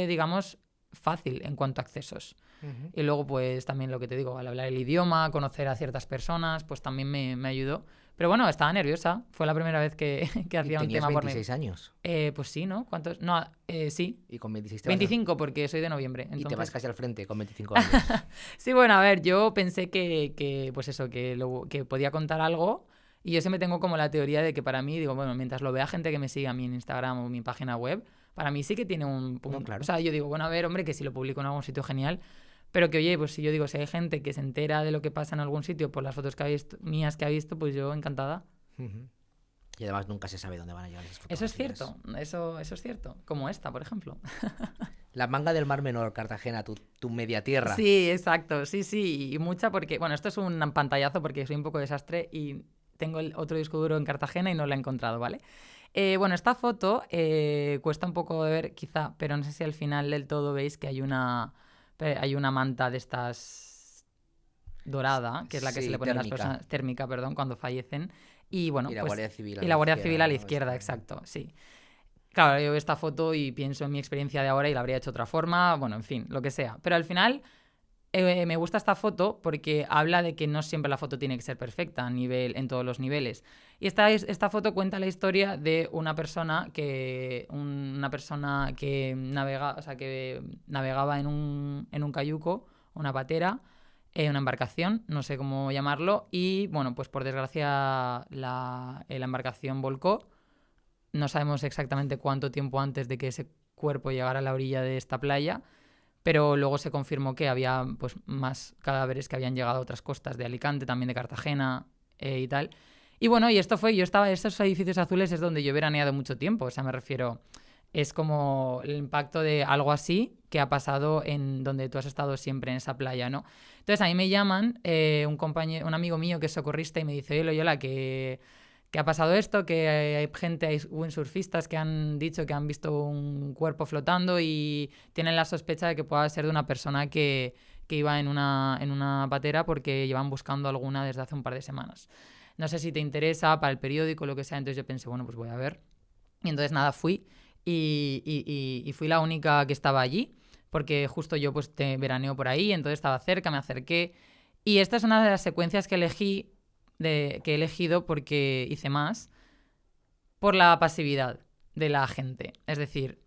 digamos, fácil en cuanto a accesos. Uh-huh. Y luego, pues también lo que te digo, al hablar el idioma, conocer a ciertas personas, pues también me ayudó. Pero bueno, estaba nerviosa. Fue la primera vez que hacía un tema por mí. ¿Tenías 26 años? Pues sí, ¿no? ¿Cuántos? No, sí. Y con 26 25, porque soy de noviembre. Entonces... Y te vas casi al frente con 25 años. Sí, bueno, a ver, yo pensé pues eso, que podía contar algo. Y yo siempre tengo como la teoría de que para mí, digo, bueno, mientras lo vea gente que me siga a mí en Instagram o mi página web, para mí sí que tiene un punto. No, claro. O sea, yo digo, bueno, a ver, hombre, que si lo publico en algún sitio, genial. Pero que, oye, pues si yo digo, si hay gente que se entera de lo que pasa en algún sitio por las fotos que ha visto, mías que ha visto, pues yo encantada. Uh-huh. Y además nunca se sabe dónde van a llegar esas Eso es fotografías. cierto, eso es cierto. Como esta, por ejemplo. La manga del Mar Menor, Cartagena, tu media tierra. Sí, exacto, sí, y mucha porque, bueno, esto es un pantallazo porque soy un poco desastre y tengo el otro disco duro en Cartagena y no lo he encontrado, ¿vale? Bueno, esta foto cuesta un poco de ver, quizá, pero no sé si al final del todo veis que hay una manta de estas dorada, que es la que Sí, se le pone a las térmica. personas, térmica, perdón, cuando fallecen. Y bueno, Y la pues, Guardia Civil a y la la Guardia izquierda, Civil a la ¿no? izquierda, Está- exacto, sí. Claro, yo veo esta foto y pienso en mi experiencia de ahora y la habría hecho de otra forma, bueno, en fin, lo que sea. Pero al final me gusta esta foto porque habla de que no siempre la foto tiene que ser perfecta en todos los niveles. Y esta foto cuenta la historia de una persona que navegaba en un cayuco, una patera, una embarcación, no sé cómo llamarlo, y bueno, pues por desgracia la embarcación volcó. No sabemos exactamente cuánto tiempo antes de que ese cuerpo llegara a la orilla de esta playa, pero luego se confirmó que había pues, más cadáveres que habían llegado a otras costas de Alicante, también de Cartagena y tal. Y bueno, y estos edificios azules es donde yo he veraneado mucho tiempo, o sea, me refiero, es como el impacto de algo así que ha pasado en donde tú has estado siempre en esa playa, ¿no? Entonces a mí me llaman un amigo mío que es socorrista y me dice, oye, Loyola, que ha pasado esto, que hay windsurfistas que han dicho que han visto un cuerpo flotando y tienen la sospecha de que pueda ser de una persona que iba en una patera porque llevan buscando alguna desde hace un par de semanas. No sé si te interesa para el periódico o lo que sea, entonces yo pensé, bueno, pues voy a ver. Y entonces nada, fui y fui la única que estaba allí porque justo yo pues veraneo por ahí, entonces estaba cerca, me acerqué y esta es una de las secuencias que he elegido porque hice más por la pasividad de la gente. Es decir,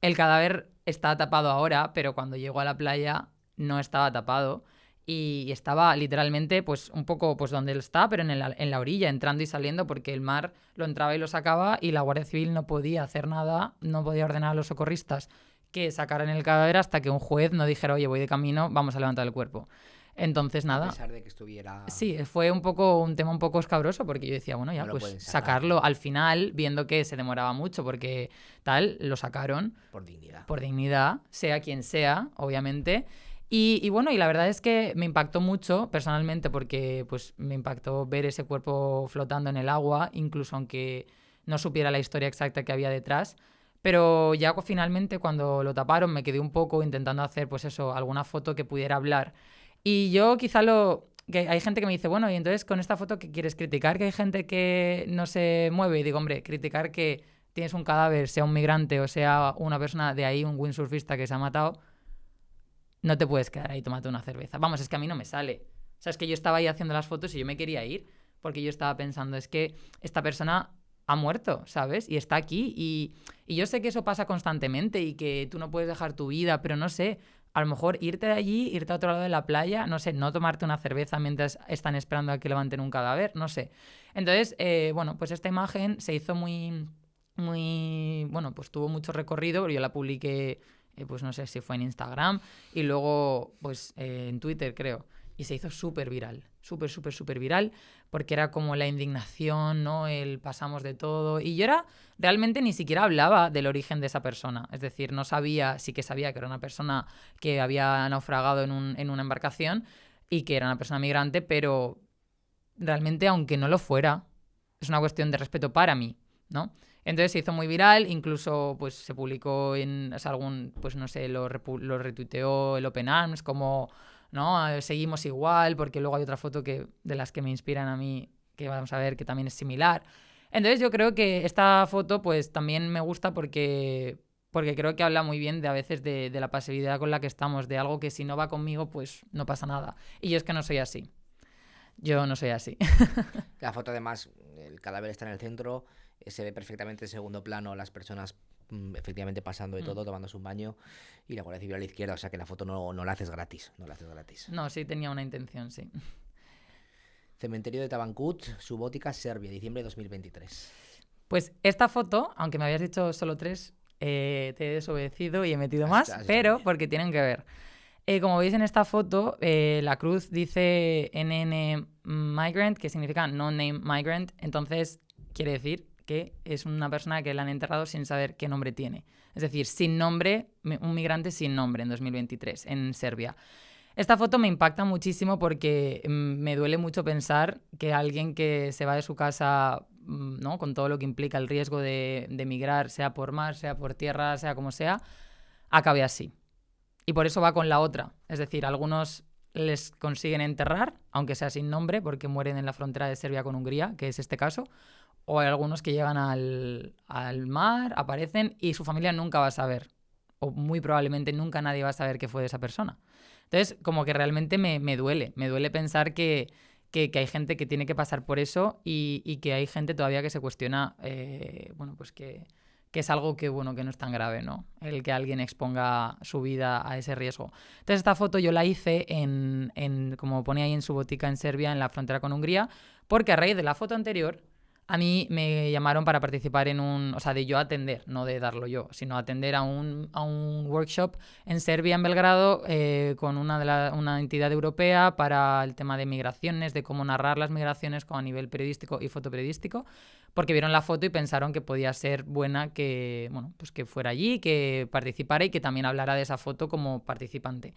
el cadáver está tapado ahora, pero cuando llegó a la playa no estaba tapado y estaba literalmente pues un poco pues donde él está, pero en la orilla, entrando y saliendo porque el mar lo entraba y lo sacaba y la Guardia Civil no podía hacer nada, no podía ordenar a los socorristas que sacaran el cadáver hasta que un juez no dijera, oye, voy de camino, vamos a levantar el cuerpo. Entonces, nada. A pesar de que estuviera... Sí, fue un tema un poco escabroso porque yo decía, bueno, ya, No lo pues pueden sacar. sacarlo al final, viendo que se demoraba mucho porque tal, lo sacaron Por dignidad. por dignidad, sea quien sea, obviamente. Y bueno, y la verdad es que me impactó mucho personalmente porque pues me impactó ver ese cuerpo flotando en el agua, incluso aunque no supiera la historia exacta que había detrás. Pero ya finalmente cuando lo taparon me quedé un poco intentando hacer pues eso, alguna foto que pudiera hablar. Y yo quizá que hay gente que me dice, bueno, y entonces con esta foto, ¿qué quieres criticar? Que hay gente que no se mueve. Y digo, hombre, criticar que tienes un cadáver, sea un migrante o sea una persona de ahí, un windsurfista que se ha matado, no te puedes quedar ahí tomando una cerveza. Vamos, es que a mí no me sale. O sea, es que yo estaba ahí haciendo las fotos y yo me quería ir porque yo estaba pensando, es que esta persona ha muerto, ¿sabes? Y está aquí y yo sé que eso pasa constantemente y que tú no puedes dejar tu vida, pero no sé, a lo mejor irte de allí, irte a otro lado de la playa, no sé, no tomarte una cerveza mientras están esperando a que levanten un cadáver, no sé. Entonces, bueno, pues esta imagen se hizo muy bueno, pues tuvo mucho recorrido, pero yo la publiqué, pues no sé si fue en Instagram y luego pues en Twitter, creo. Y se hizo súper viral, súper viral, porque era como la indignación, ¿no? El pasamos de todo. Y yo realmente ni siquiera hablaba del origen de esa persona. Es decir, no sabía, sí que sabía que era una persona que había naufragado en una embarcación y que era una persona migrante, pero realmente, aunque no lo fuera, es una cuestión de respeto para mí, ¿no? Entonces se hizo muy viral, incluso pues se publicó en, o sea, pues no sé, lo retuiteó el Open Arms como, ¿no? Seguimos igual, porque luego hay otra foto de las que me inspiran a mí, que vamos a ver, que también es similar. Entonces yo creo que esta foto pues también me gusta porque creo que habla muy bien de a veces de la pasividad con la que estamos, de algo que si no va conmigo pues no pasa nada. Y yo es que no soy así. Yo no soy así. La foto, además, el cadáver está en el centro, se ve perfectamente en segundo plano las personas efectivamente pasando de todo, tomándose un baño, y la Guardia Civil a la izquierda, o sea que la foto no la haces gratis, no la haces gratis. No, sí tenía una intención, sí. Cementerio de Tabankut, Subotica, Serbia, diciembre de 2023. Pues esta foto, aunque me habías dicho solo 3, te he desobedecido y he metido más, pero porque tienen que ver. Como veis en esta foto, la cruz dice NN Migrant, que significa No Name Migrant. Entonces, quiere decir que es una persona que la han enterrado sin saber qué nombre tiene. Es decir, sin nombre, un migrante sin nombre en 2023, en Serbia. Esta foto me impacta muchísimo porque me duele mucho pensar que alguien que se va de su casa, ¿no? Con todo lo que implica el riesgo de emigrar, sea por mar, sea por tierra, sea como sea, acabe así. Y por eso va con la otra. Es decir, algunos les consiguen enterrar, aunque sea sin nombre, porque mueren en la frontera de Serbia con Hungría, que es este caso. O hay algunos que llegan al mar, aparecen y su familia nunca va a saber. O muy probablemente nunca nadie va a saber qué fue de esa persona. Entonces, como que realmente me duele. Me duele pensar que hay gente que tiene que pasar por eso y que hay gente todavía que se cuestiona, bueno, pues que es algo que, bueno, que no es tan grave, ¿no? El que alguien exponga su vida a ese riesgo. Entonces, esta foto yo la hice como pone ahí en Subotica, en Serbia, en la frontera con Hungría, porque a raíz de la foto anterior, a mí me llamaron para participar o sea, de yo atender, no de darlo yo, sino atender a un workshop en Serbia, en Belgrado, con una entidad europea para el tema de migraciones, de cómo narrar las migraciones a nivel periodístico y fotoperiodístico, porque vieron la foto y pensaron que podía ser buena que, bueno, pues que fuera allí, que participara y que también hablara de esa foto como participante.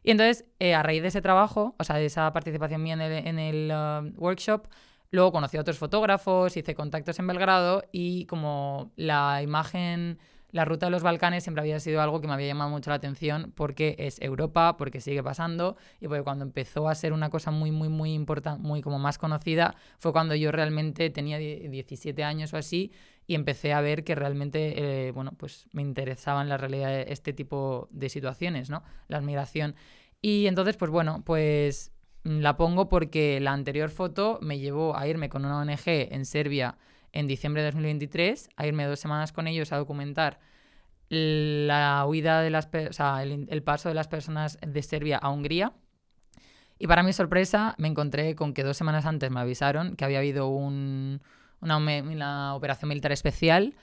Y entonces, a raíz de ese trabajo, o sea, de esa participación mía en el workshop, luego conocí a otros fotógrafos, hice contactos en Belgrado y como la imagen, la ruta de los Balcanes siempre había sido algo que me había llamado mucho la atención porque es Europa, porque sigue pasando y porque cuando empezó a ser una cosa muy, muy, muy importante, muy como más conocida, fue cuando yo realmente tenía 17 años o así y empecé a ver que realmente, bueno, pues me interesaban la realidad de este tipo de situaciones, ¿no? La migración. Y entonces, pues bueno, pues la pongo porque la anterior foto me llevó a irme con una ONG en Serbia en diciembre de 2023, a irme 2 semanas con ellos a documentar la huida de o sea, el paso de las personas de Serbia a Hungría. Y para mi sorpresa me encontré con que 2 semanas antes me avisaron que había habido una operación militar especial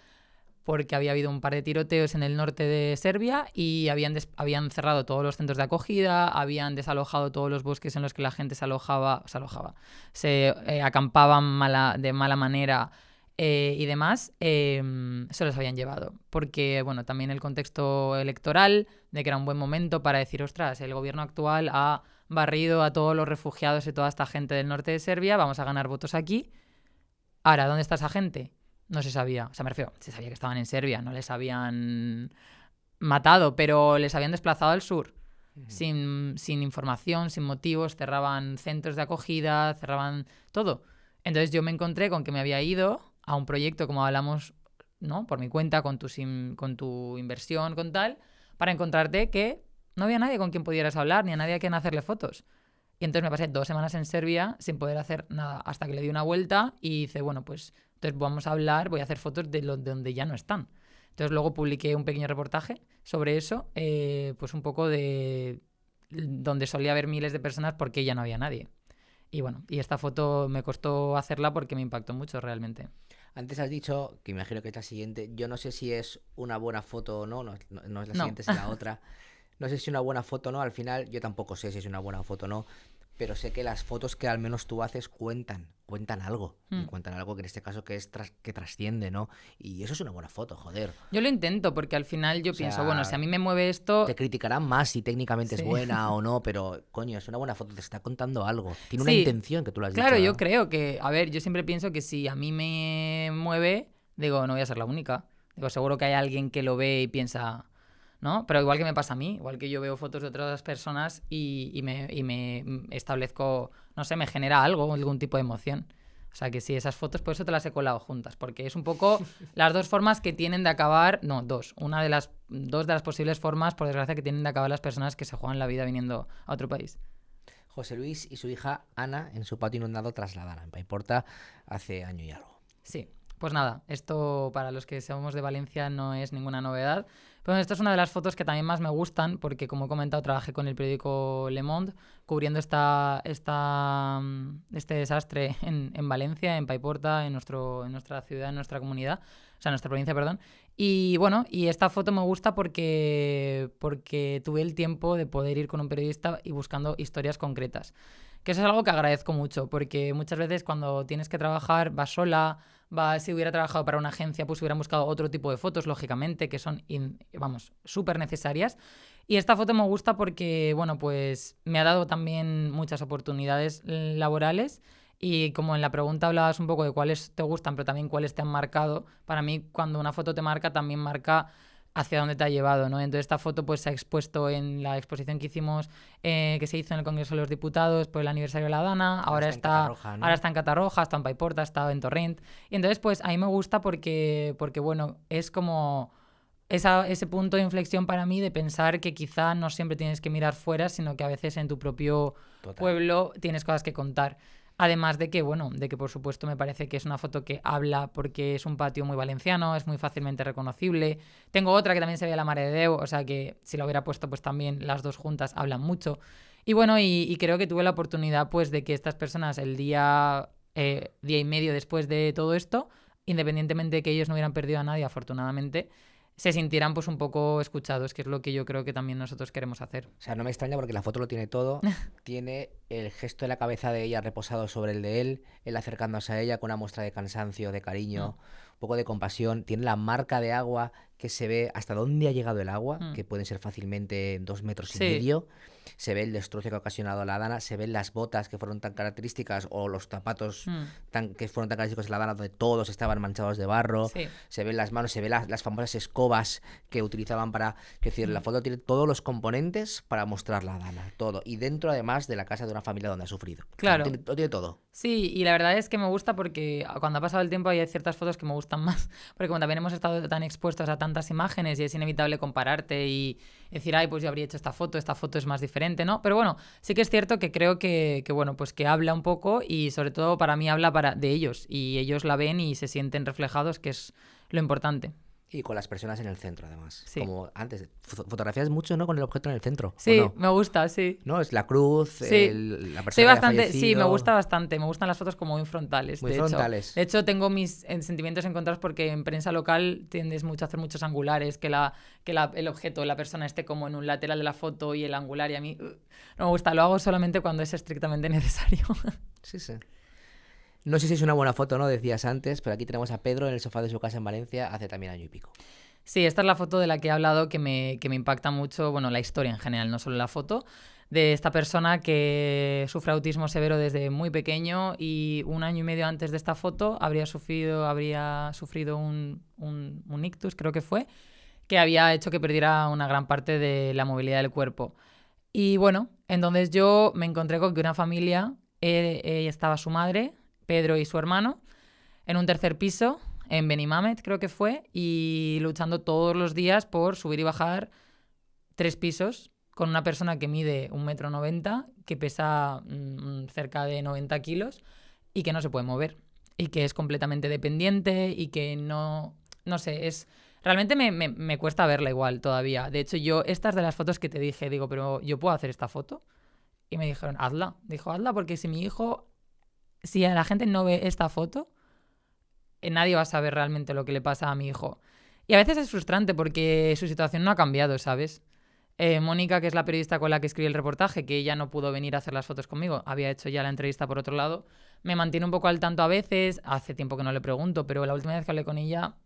porque había habido un par de tiroteos en el norte de Serbia y habían cerrado todos los centros de acogida, habían desalojado todos los bosques en los que la gente se acampaba de mala manera y demás, se los habían llevado. Porque, bueno, también el contexto electoral, de que era un buen momento para decir, ostras, el gobierno actual ha barrido a todos los refugiados y toda esta gente del norte de Serbia, vamos a ganar votos aquí. Ahora, ¿dónde está esa gente? No se sabía, o sea, me refiero, se sabía que estaban en Serbia, no les habían matado, pero les habían desplazado al sur, sin información, sin motivos, cerraban centros de acogida, cerraban todo. Entonces yo me encontré con que me había ido a un proyecto, como hablamos, ¿no? Por mi cuenta, con tu inversión, con tal, para encontrarte que no había nadie con quien pudieras hablar, ni a nadie a quien hacerle fotos. Y entonces me pasé 2 semanas en Serbia sin poder hacer nada, hasta que le di una vuelta y hice, bueno, pues entonces vamos a hablar, voy a hacer fotos de donde ya no están. Entonces luego publiqué un pequeño reportaje sobre eso, pues un poco de donde solía haber miles de personas porque ya no había nadie. Y bueno, y esta foto me costó hacerla porque me impactó mucho realmente. Antes has dicho, que imagino que es la siguiente, yo no sé si es una buena foto o no, no es la No. siguiente, es la otra. No sé si es una buena foto o no, al final yo tampoco sé si es una buena foto o no, pero sé que las fotos que al menos tú haces cuentan algo. Y Mm. cuentan algo que en este caso que es que trasciende, ¿no? Y eso es una buena foto, joder. Yo lo intento porque al final yo O pienso, bueno, si a sea, mí me mueve te esto... criticarán más si técnicamente es Sí. buena o no, pero coño, es una buena foto, te está contando algo. Tiene una Sí, intención que tú lo has claro, dicho, yo ¿no? creo que, a ver, yo siempre pienso que si a mí me mueve, digo, no voy a ser la única. Digo, seguro que hay alguien que lo ve y piensa, ¿no? Pero igual que me pasa a mí, igual que yo veo fotos de otras personas y me establezco, no sé, me genera algo, algún tipo de emoción. O sea que sí, esas fotos, por eso te las he colado juntas, porque es un poco las dos formas que tienen de acabar, no, dos, dos de las posibles formas, por desgracia, que tienen de acabar las personas que se juegan la vida viniendo a otro país. José Luis y su hija Ana en su patio inundado tras la Dana, en Paiporta, hace año y algo. Sí, pues nada, esto para los que somos de Valencia no es ninguna novedad. Pero esto es una de las fotos que también más me gustan porque, como he comentado, trabajé con el periódico Le Monde cubriendo este desastre en Valencia, en Paiporta, en nuestra ciudad, en nuestra comunidad, o sea, en nuestra provincia, perdón. Y bueno, y esta foto me gusta porque tuve el tiempo de poder ir con un periodista y buscando historias concretas. Que eso es algo que agradezco mucho, porque muchas veces cuando tienes que trabajar vas sola, si hubiera trabajado para una agencia, pues hubieran buscado otro tipo de fotos, lógicamente, que son, vamos, súper necesarias. Y esta foto me gusta porque, bueno, pues me ha dado también muchas oportunidades laborales. Y como en la pregunta hablabas un poco de cuáles te gustan, pero también cuáles te han marcado, para mí cuando una foto te marca, también marca hacia dónde te ha llevado, ¿no? Entonces esta foto pues se ha expuesto en la exposición que hicimos, que se hizo en el Congreso de los Diputados por el aniversario de la Dana, Ahora está en Catarroja, ¿no? ahora está en Catarroja, está en Paiporta, está en Torrent, y entonces pues a mí me gusta porque bueno, es como ese punto de inflexión para mí de pensar que quizá no siempre tienes que mirar fuera, sino que a veces en tu propio Total. pueblo tienes cosas que contar. Además de que, bueno, de que por supuesto me parece que es una foto que habla porque es un patio muy valenciano, es muy fácilmente reconocible. Tengo otra que también se ve a la Mare de Déu, o sea que si la hubiera puesto pues también las dos juntas hablan mucho. Y bueno, y creo que tuve la oportunidad pues de que estas personas el día y medio después de todo esto, independientemente de que ellos no hubieran perdido a nadie, afortunadamente, se sintieran pues un poco escuchados, que es lo que yo creo que también nosotros queremos hacer. O sea, no me extraña porque la foto lo tiene todo. Tiene el gesto de la cabeza de ella reposado sobre el de él acercándose a ella con una muestra de cansancio, de cariño, un poco de compasión. Tiene la marca de agua que se ve hasta dónde ha llegado el agua, que pueden ser fácilmente 2 metros y Sí. medio. Se ve el destrozo que ha ocasionado la Dana, se ven las botas que fueron tan características o los zapatos que fueron tan característicos de la Dana donde todos estaban manchados de barro. Sí. Se ven las manos, se ven las famosas escobas que utilizaban para... Es decir, la foto tiene todos los componentes para mostrar la Dana, todo. Y dentro además de la casa de una familia donde ha sufrido. Claro. Lo tiene todo. Sí, y la verdad es que me gusta porque cuando ha pasado el tiempo hay ciertas fotos que me gustan más, porque como también hemos estado tan expuestos a tantas imágenes y es inevitable compararte y decir, ay, pues yo habría hecho esta foto es más diferente, ¿no? Pero bueno, sí que es cierto que creo que bueno, pues que habla un poco y sobre todo para mí habla de ellos y ellos la ven y se sienten reflejados, que es lo importante. Y con las personas en el centro, además. Sí. Como antes. Fotografías mucho, ¿no? Con el objeto en el centro. Sí, ¿o no? me gusta, sí. ¿No? Es la cruz, Sí. La persona Soy que haya bastante, sí, fallecido. me gusta bastante. Me gustan las fotos como muy frontales. Muy de frontales. Hecho. De hecho, tengo mis sentimientos encontrados porque en prensa local tiendes mucho a hacer muchos angulares, que el objeto, la persona esté como en un lateral de la foto y el angular, y a mí no me gusta. Lo hago solamente cuando es estrictamente necesario. Sí, sí. No sé si es una buena foto, ¿no? Decías antes, pero aquí tenemos a Pedro en el sofá de su casa en Valencia hace también año y pico. Sí, esta es la foto de la que he hablado que me impacta mucho, bueno, la historia en general, no solo la foto, de esta persona que sufre autismo severo desde muy pequeño y 1 año y medio antes de esta foto habría sufrido un ictus, creo que fue, que había hecho que perdiera una gran parte de la movilidad del cuerpo. Y bueno, entonces yo me encontré con que una familia, estaba su madre, Pedro y su hermano, en un tercer piso, en Benimamet creo que fue, y luchando todos los días por subir y bajar 3 pisos con una persona que mide 1,90 m, que pesa cerca de 90 kilos y que no se puede mover y que es completamente dependiente y que no sé, realmente me cuesta verla igual todavía. De hecho, estas de las fotos que te dije, digo, pero ¿yo puedo hacer esta foto? Y me dijeron, hazla. Dijo, hazla porque si a la gente no ve esta foto, nadie va a saber realmente lo que le pasa a mi hijo. Y a veces es frustrante porque su situación no ha cambiado, ¿sabes? Mónica, que es la periodista con la que escribí el reportaje, que ella no pudo venir a hacer las fotos conmigo, había hecho ya la entrevista por otro lado, me mantiene un poco al tanto a veces, hace tiempo que no le pregunto, pero la última vez que hablé con ella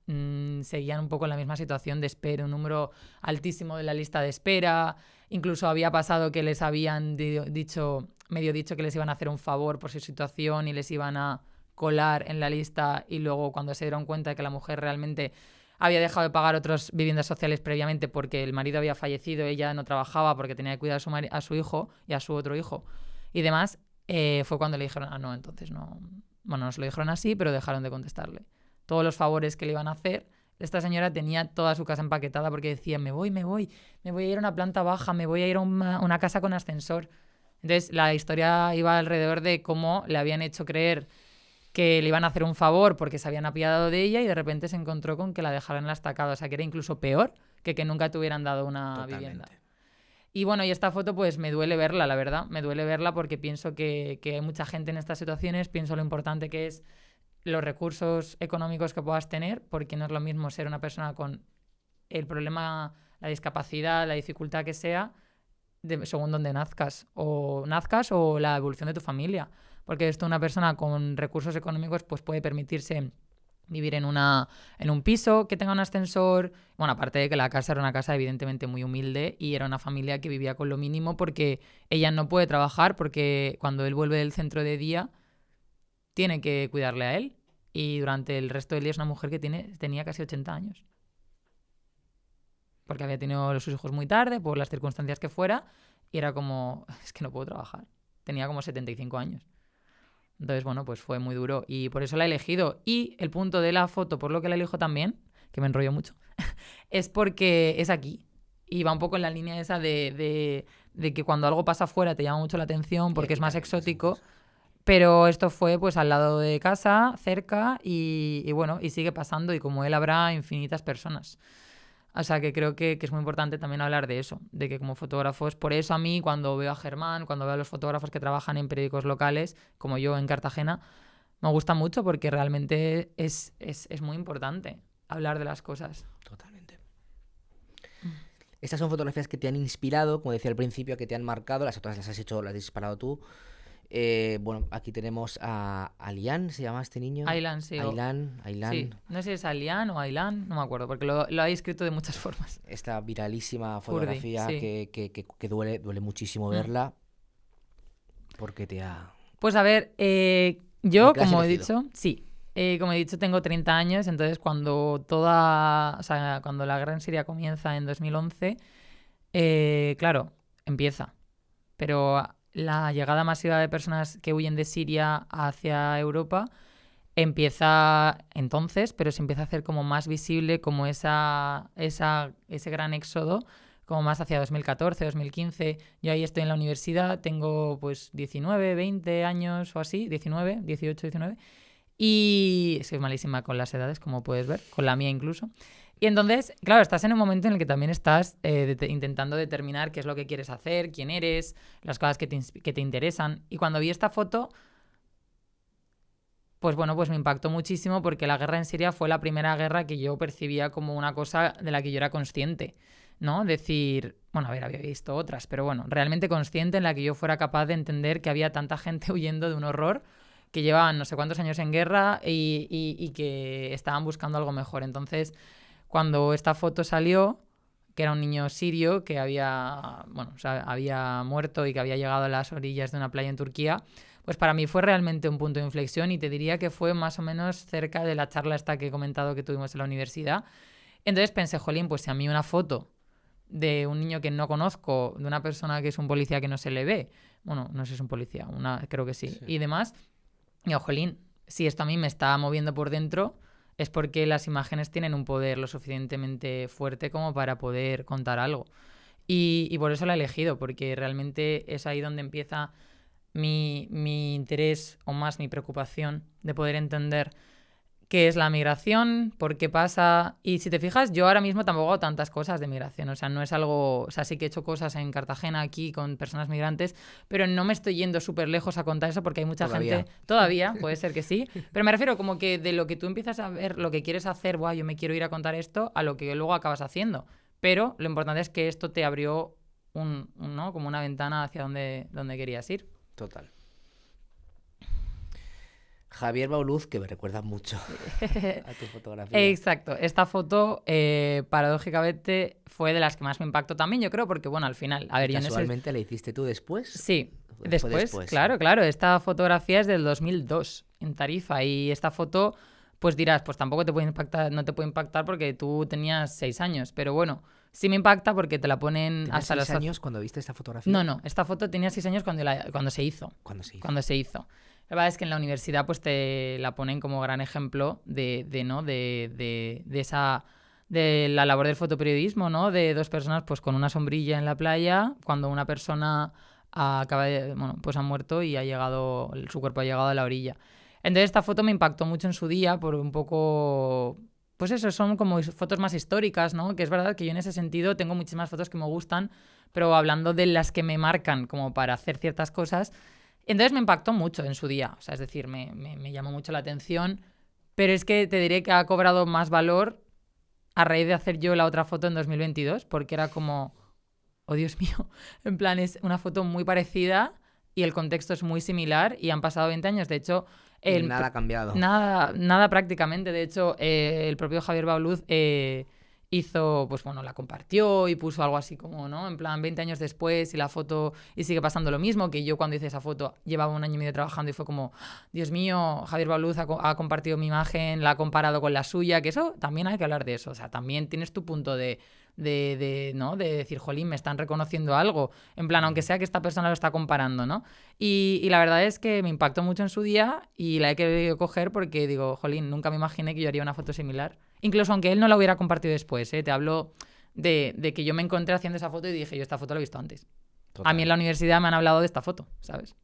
seguían un poco en la misma situación de espera, un número altísimo de la lista de espera, incluso había pasado que les habían medio dicho que les iban a hacer un favor por su situación y les iban a colar en la lista, y luego cuando se dieron cuenta de que la mujer realmente había dejado de pagar otras viviendas sociales previamente porque el marido había fallecido, ella no trabajaba porque tenía que cuidar a su hijo y a su otro hijo y demás, fue cuando le dijeron, no, entonces no. Bueno, no se lo dijeron así, pero dejaron de contestarle. Todos los favores que le iban a hacer, esta señora tenía toda su casa empaquetada porque decía, me voy a ir a una planta baja, me voy a ir a una casa con ascensor. Entonces la historia iba alrededor de cómo le habían hecho creer que le iban a hacer un favor porque se habían apiadado de ella y de repente se encontró con que la dejaron en la estacada. O sea, que era incluso peor que nunca te hubieran dado una vivienda. Y bueno, y esta foto pues me duele verla, la verdad. Me duele verla porque pienso que hay mucha gente en estas situaciones, pienso lo importante que es los recursos económicos que puedas tener, porque no es lo mismo ser una persona con el problema, la discapacidad, la dificultad que sea, según donde nazcas o la evolución de tu familia. Porque esto, una persona con recursos económicos pues puede permitirse vivir en un piso que tenga un ascensor. Bueno, aparte de que la casa era una casa evidentemente muy humilde y era una familia que vivía con lo mínimo porque ella no puede trabajar porque cuando él vuelve del centro de día tiene que cuidarle a él y durante el resto del día es una mujer que tenía casi 80 años. Porque había tenido sus hijos muy tarde, por las circunstancias que fuera, y era como, es que no puedo trabajar. Tenía como 75 años. Entonces, bueno, pues fue muy duro y por eso la he elegido. Y el punto de la foto, por lo que la elijo también, que me enrollo mucho, es porque es aquí. Y va un poco en la línea esa de que cuando algo pasa afuera te llama mucho la atención porque es más exótico. Pero esto fue pues al lado de casa, cerca, y bueno, y sigue pasando. Y como él habrá infinitas personas. O sea, que creo que es muy importante también hablar de eso, de que como fotógrafos, por eso a mí cuando veo a Germán, cuando veo a los fotógrafos que trabajan en periódicos locales, como yo en Cartagena, me gusta mucho porque realmente es muy importante hablar de las cosas. Totalmente. Estas son fotografías que te han inspirado, como decía al principio, que te han marcado, las otras las has disparado tú. Bueno, aquí tenemos a Alián, ¿se llama este niño? Aylan, sí. Aylan. Sí, no sé si es Alián o Aylan, no me acuerdo, porque lo ha escrito de muchas formas. Esta viralísima fotografía Kurdi, sí. que duele muchísimo verla, porque te ha... Pues a ver, yo, como he dicho, como he dicho, tengo 30 años, entonces cuando la guerra en Siria comienza en 2011, claro, empieza. Pero la llegada masiva de personas que huyen de Siria hacia Europa empieza entonces, pero se empieza a hacer como más visible como ese gran éxodo, como más hacia 2014, 2015. Yo ahí estoy en la universidad, tengo pues 19, 20 años o así, 19, 18, 19. Y soy malísima con las edades, como puedes ver, con la mía incluso. Y entonces, claro, estás en un momento en el que también estás intentando determinar qué es lo que quieres hacer, quién eres, las cosas que te interesan. Y cuando vi esta foto, pues bueno, pues me impactó muchísimo porque la guerra en Siria fue la primera guerra que yo percibía como una cosa de la que yo era consciente, ¿no? Decir, bueno, a ver, había visto otras, pero bueno, realmente consciente en la que yo fuera capaz de entender que había tanta gente huyendo de un horror, que llevaban no sé cuántos años en guerra y que estaban buscando algo mejor. Entonces, cuando esta foto salió, que era un niño sirio que había muerto y que había llegado a las orillas de una playa en Turquía, pues para mí fue realmente un punto de inflexión y te diría que fue más o menos cerca de la charla esta que he comentado que tuvimos en la universidad. Entonces pensé, jolín, pues si a mí una foto de un niño que no conozco, de una persona que es un policía que no se le ve, bueno, no sé si es un policía, creo que sí, y demás, digo, jolín, si esto a mí me está moviendo por dentro, es porque las imágenes tienen un poder lo suficientemente fuerte como para poder contar algo. Y por eso la he elegido, porque realmente es ahí donde empieza mi interés o más mi preocupación de poder entender qué es la migración, por qué pasa. Y si te fijas, yo ahora mismo tampoco hago tantas cosas de migración. O sea, no es algo. O sea, sí que he hecho cosas en Cartagena aquí con personas migrantes, pero no me estoy yendo súper lejos a contar eso porque hay mucha gente. Todavía, puede ser que sí. Pero me refiero como que de lo que tú empiezas a ver, lo que quieres hacer, Buah, yo me quiero ir a contar esto, a lo que luego acabas haciendo. Pero lo importante es que esto te abrió ¿no? como una ventana hacia donde querías ir. Total. Javier Bauluz, que me recuerda mucho a tu fotografía. Exacto. Esta foto, paradójicamente, fue de las que más me impactó también, yo creo, porque, bueno, al final... A ver, ¿Casualmente la hiciste tú después? Sí, después. Claro. Esta fotografía es del 2002, en Tarifa, y esta foto, pues dirás, pues tampoco te puede impactar, no te puede impactar porque tú tenías 6 años, pero bueno, sí me impacta porque te la ponen hasta los... ¿Tenías 6 años cuando viste esta fotografía? No, esta foto tenía 6 años cuando se hizo. Cuando se hizo. La verdad es que en la universidad pues te la ponen como gran ejemplo de esa de la labor del fotoperiodismo, ¿no? De dos personas pues con una sombrilla en la playa cuando una persona pues ha muerto y su cuerpo ha llegado a la orilla. Entonces esta foto me impactó mucho en su día por un poco... Pues eso, son como fotos más históricas, ¿no? Que es verdad que yo en ese sentido tengo muchísimas fotos que me gustan, pero hablando de las que me marcan como para hacer ciertas cosas... Entonces me impactó mucho en su día, o sea, es decir, me llamó mucho la atención, pero es que te diré que ha cobrado más valor a raíz de hacer yo la otra foto en 2022, porque era como, oh Dios mío, en plan es una foto muy parecida y el contexto es muy similar y han pasado 20 años, de hecho... Nada ha cambiado. Nada prácticamente, de hecho el propio Javier Bauluz... hizo, pues bueno, la compartió y puso algo así como, ¿no? En plan, 20 años después y la foto, y sigue pasando lo mismo, que yo cuando hice esa foto llevaba 1 año y medio trabajando y fue como, Dios mío, Javier Bauluz ha compartido mi imagen, la ha comparado con la suya, que eso también hay que hablar de eso, o sea, también tienes tu punto ¿no? De decir, jolín, me están reconociendo algo, en plan, aunque sea que esta persona lo está comparando, ¿no? Y la verdad es que me impactó mucho en su día y la he querido coger porque digo, jolín, nunca me imaginé que yo haría una foto similar. Incluso aunque él no la hubiera compartido después, ¿eh? Te hablo de que yo me encontré haciendo esa foto y dije, yo esta foto la he visto antes. Total. A mí en la universidad me han hablado de esta foto, ¿sabes?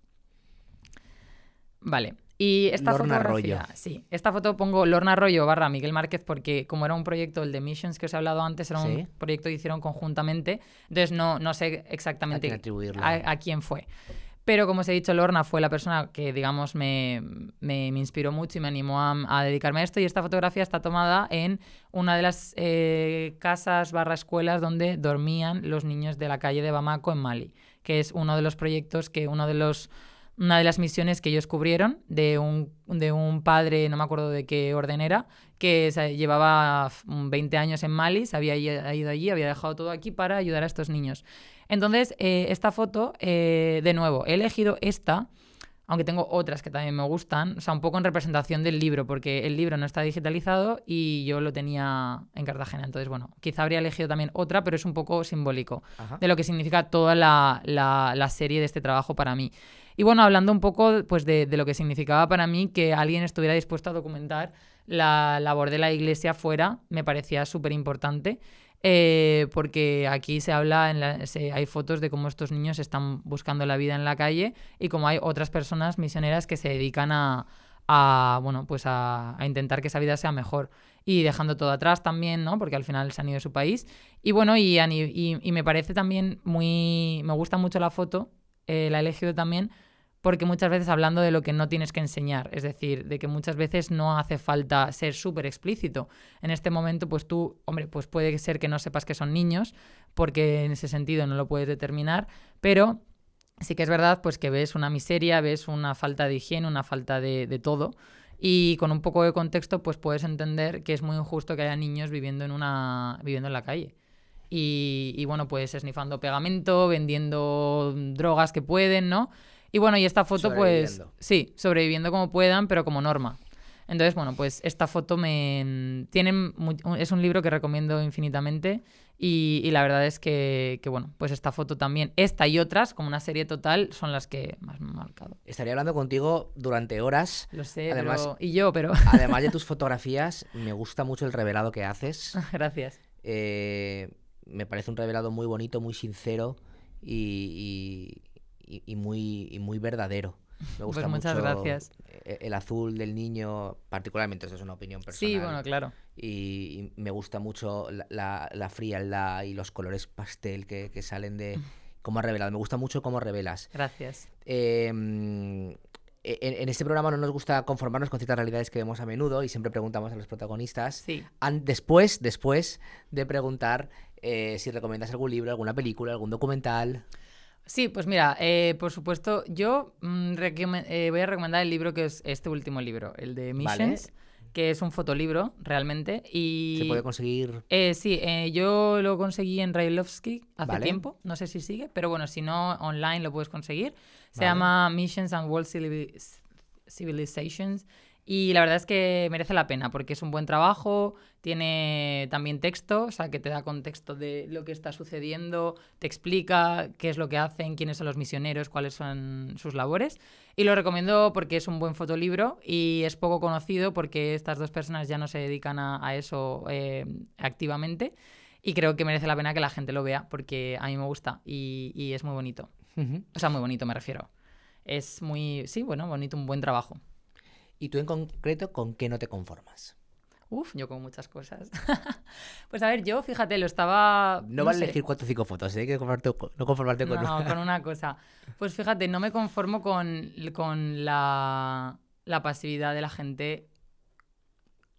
Vale. Y esta Lorna fotografía, Arroyo. Sí, esta foto pongo Lorna Arroyo / Miguel Márquez porque como era un proyecto, el de Missions que os he hablado antes, era un proyecto que hicieron conjuntamente, entonces no sé exactamente a quién fue. Pero como os he dicho, Lorna fue la persona que, digamos, me inspiró mucho y me animó a dedicarme a esto. Y esta fotografía está tomada en una de las casas / escuelas donde dormían los niños de la calle de Bamako en Mali, que es uno de los proyectos una de las misiones que ellos cubrieron de un padre, no me acuerdo de qué orden era, que llevaba 20 años en Mali, se había ido allí, había dejado todo aquí para ayudar a estos niños. Entonces, esta foto, de nuevo, he elegido esta, aunque tengo otras que también me gustan, o sea, un poco en representación del libro, porque el libro no está digitalizado y yo lo tenía en Cartagena. Entonces, bueno, quizá habría elegido también otra, pero es un poco simbólico de lo que significa toda la serie de este trabajo para mí. Y bueno, hablando un poco pues, de lo que significaba para mí que alguien estuviera dispuesto a documentar la labor de la Iglesia fuera, me parecía súper importante. Porque aquí se habla, hay fotos de cómo estos niños están buscando la vida en la calle y cómo hay otras personas misioneras que se dedican a intentar que esa vida sea mejor y dejando todo atrás también, ¿no? Porque al final se han ido de su país. Y bueno, y me parece también me gusta mucho la foto, la he elegido también porque muchas veces hablando de lo que no tienes que enseñar, es decir, de que muchas veces no hace falta ser súper explícito. En este momento, pues tú, hombre, pues puede ser que no sepas que son niños, porque en ese sentido no lo puedes determinar, pero sí que es verdad pues que ves una miseria, ves una falta de higiene, una falta de todo, y con un poco de contexto pues puedes entender que es muy injusto que haya niños viviendo en la calle. Y bueno, pues esnifando pegamento, vendiendo drogas que pueden, ¿no? Y bueno, y esta foto pues... Sí, sobreviviendo como puedan, pero como norma. Entonces, bueno, pues esta foto es un libro que recomiendo infinitamente y la verdad es que, bueno, pues esta foto también, esta y otras, como una serie total, son las que más me han marcado. Estaría hablando contigo durante horas. Lo sé, además, pero... Además de tus fotografías, me gusta mucho el revelado que haces. Gracias. Me parece un revelado muy bonito, muy sincero y muy verdadero. Me gusta pues muchas mucho gracias. el azul del niño, particularmente, eso es una opinión personal. Sí, bueno, claro. Y me gusta mucho la frialdad y los colores pastel que salen de cómo has revelado. Me gusta mucho cómo revelas. Gracias. En este programa no nos gusta conformarnos con ciertas realidades que vemos a menudo y siempre preguntamos a los protagonistas Sí. después de preguntar si recomiendas algún libro, alguna película, algún documental. Sí, pues mira, por supuesto, yo voy a recomendar el libro que es este último libro, el de Missions, que es un fotolibro realmente. Y ¿Se puede conseguir? Sí, yo lo conseguí en Railovsky hace Vale. tiempo, no sé si sigue, pero bueno, si no, online lo puedes conseguir. Se Vale. llama Missions and World Civilizations. Y la verdad es que merece la pena porque es un buen trabajo, tiene también texto, o sea, que te da contexto de lo que está sucediendo, te explica qué es lo que hacen, quiénes son los misioneros, cuáles son sus labores. Y lo recomiendo porque es un buen fotolibro y es poco conocido porque estas dos personas ya no se dedican a eso activamente. Y creo que merece la pena que la gente lo vea porque a mí me gusta y es muy bonito. O sea, muy bonito me refiero. Es muy, sí, bueno, bonito, un buen trabajo. ¿Y tú en concreto con qué no te conformas? Yo con muchas cosas. Pues a ver, yo, fíjate, lo estaba... No vale elegir 4 o 5 fotos, hay que no conformarte con No, una. con una cosa. Pues fíjate, no me conformo con la pasividad de la gente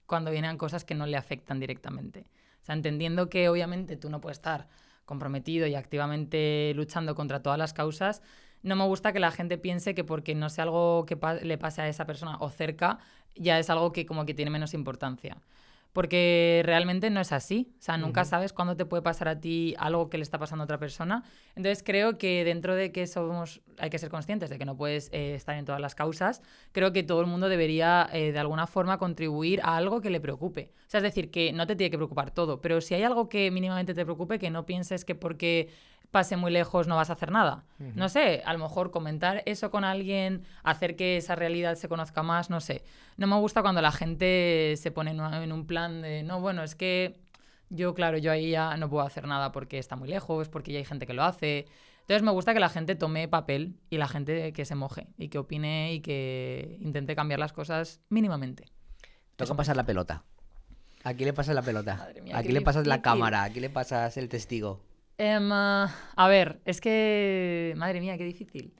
cuando vienen cosas que no le afectan directamente. O sea, entendiendo que obviamente tú no puedes estar comprometido y activamente luchando contra todas las causas, no me gusta que la gente piense que porque no sea algo que le pase a esa persona o cerca, ya es algo que como que tiene menos importancia. Porque realmente no es así. O sea, nunca sabes cuándo te puede pasar a ti algo que le está pasando a otra persona. Entonces creo que dentro de que hay que ser conscientes de que no puedes estar en todas las causas, creo que todo el mundo debería de alguna forma contribuir a algo que le preocupe. O sea, es decir, que no te tiene que preocupar todo, pero si hay algo que mínimamente te preocupe, que no pienses que porque pase muy lejos no vas a hacer nada. No sé, a lo mejor comentar eso con alguien, hacer que esa realidad se conozca más, no sé. No me gusta cuando la gente se pone en un plan de, no, bueno, es que yo ahí ya no puedo hacer nada porque está muy lejos, porque ya hay gente que lo hace. Entonces me gusta que la gente tome papel y la gente que se moje y que opine y que intente cambiar las cosas mínimamente. Toca pasar la pelota. ¿A quién le pasas la pelota? Madre mía, ¿A quién le pasas la cámara? ¿A quién le pasas el testigo? A ver, es que... Madre mía, qué difícil.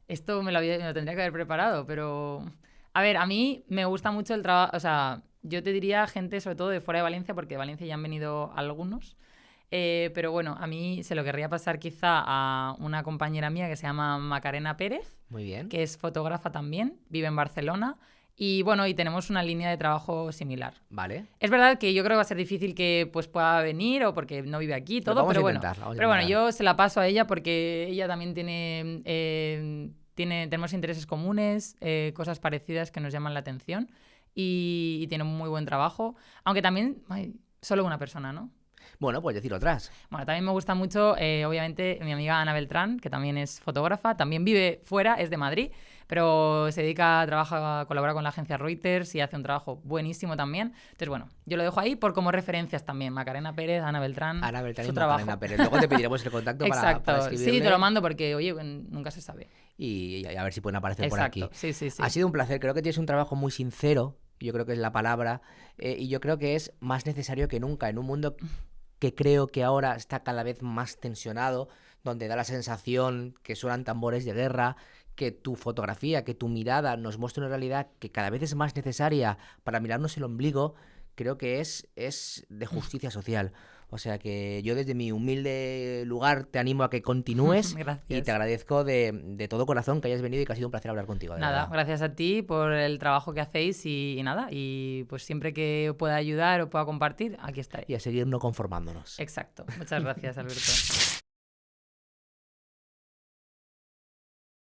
Esto me lo tendría que haber preparado, pero... A ver, a mí me gusta mucho el trabajo... O sea, yo te diría gente sobre todo de fuera de Valencia, porque de Valencia ya han venido algunos. Pero bueno, a mí se lo querría pasar quizá a una compañera mía que se llama Macarena Pérez. Muy bien. Que es fotógrafa también, vive en Barcelona. Y bueno, y tenemos una línea de trabajo similar. Vale. Es verdad que yo creo que va a ser difícil que pues, pueda venir o porque no vive aquí, todo, pero bueno. Pero bueno, yo se la paso a ella porque ella también tenemos intereses comunes, cosas parecidas que nos llaman la atención y tiene un muy buen trabajo. Aunque también, solo una persona, ¿no? Bueno, pues decir otras. Bueno, también me gusta mucho, obviamente, mi amiga Ana Beltrán, que también es fotógrafa, también vive fuera, es de Madrid, pero se dedica colabora con la agencia Reuters y hace un trabajo buenísimo también. Entonces, bueno, yo lo dejo ahí como referencias también. Macarena Pérez, Ana Beltrán, su y trabajo. Macarena Pérez. Luego te pediremos el contacto para escribirle. Sí, te lo mando porque, oye, nunca se sabe. Y a ver si pueden aparecer por aquí. Sí. Ha sido un placer. Creo que tienes un trabajo muy sincero. Yo creo que es la palabra. Y yo creo que es más necesario que nunca en un mundo que creo que ahora está cada vez más tensionado, donde da la sensación que suenan tambores de guerra, que tu fotografía, que tu mirada nos muestra una realidad que cada vez es más necesaria para mirarnos el ombligo. Creo que es de justicia social. O sea que yo desde mi humilde lugar te animo a que continúes. Gracias. Y te agradezco de todo corazón que hayas venido y que ha sido un placer hablar contigo. Nada, verdad. Gracias a ti por el trabajo que hacéis y nada, y pues siempre que pueda ayudar o pueda compartir, aquí estaré. Y a seguir no conformándonos. Exacto. Muchas gracias, Alberto.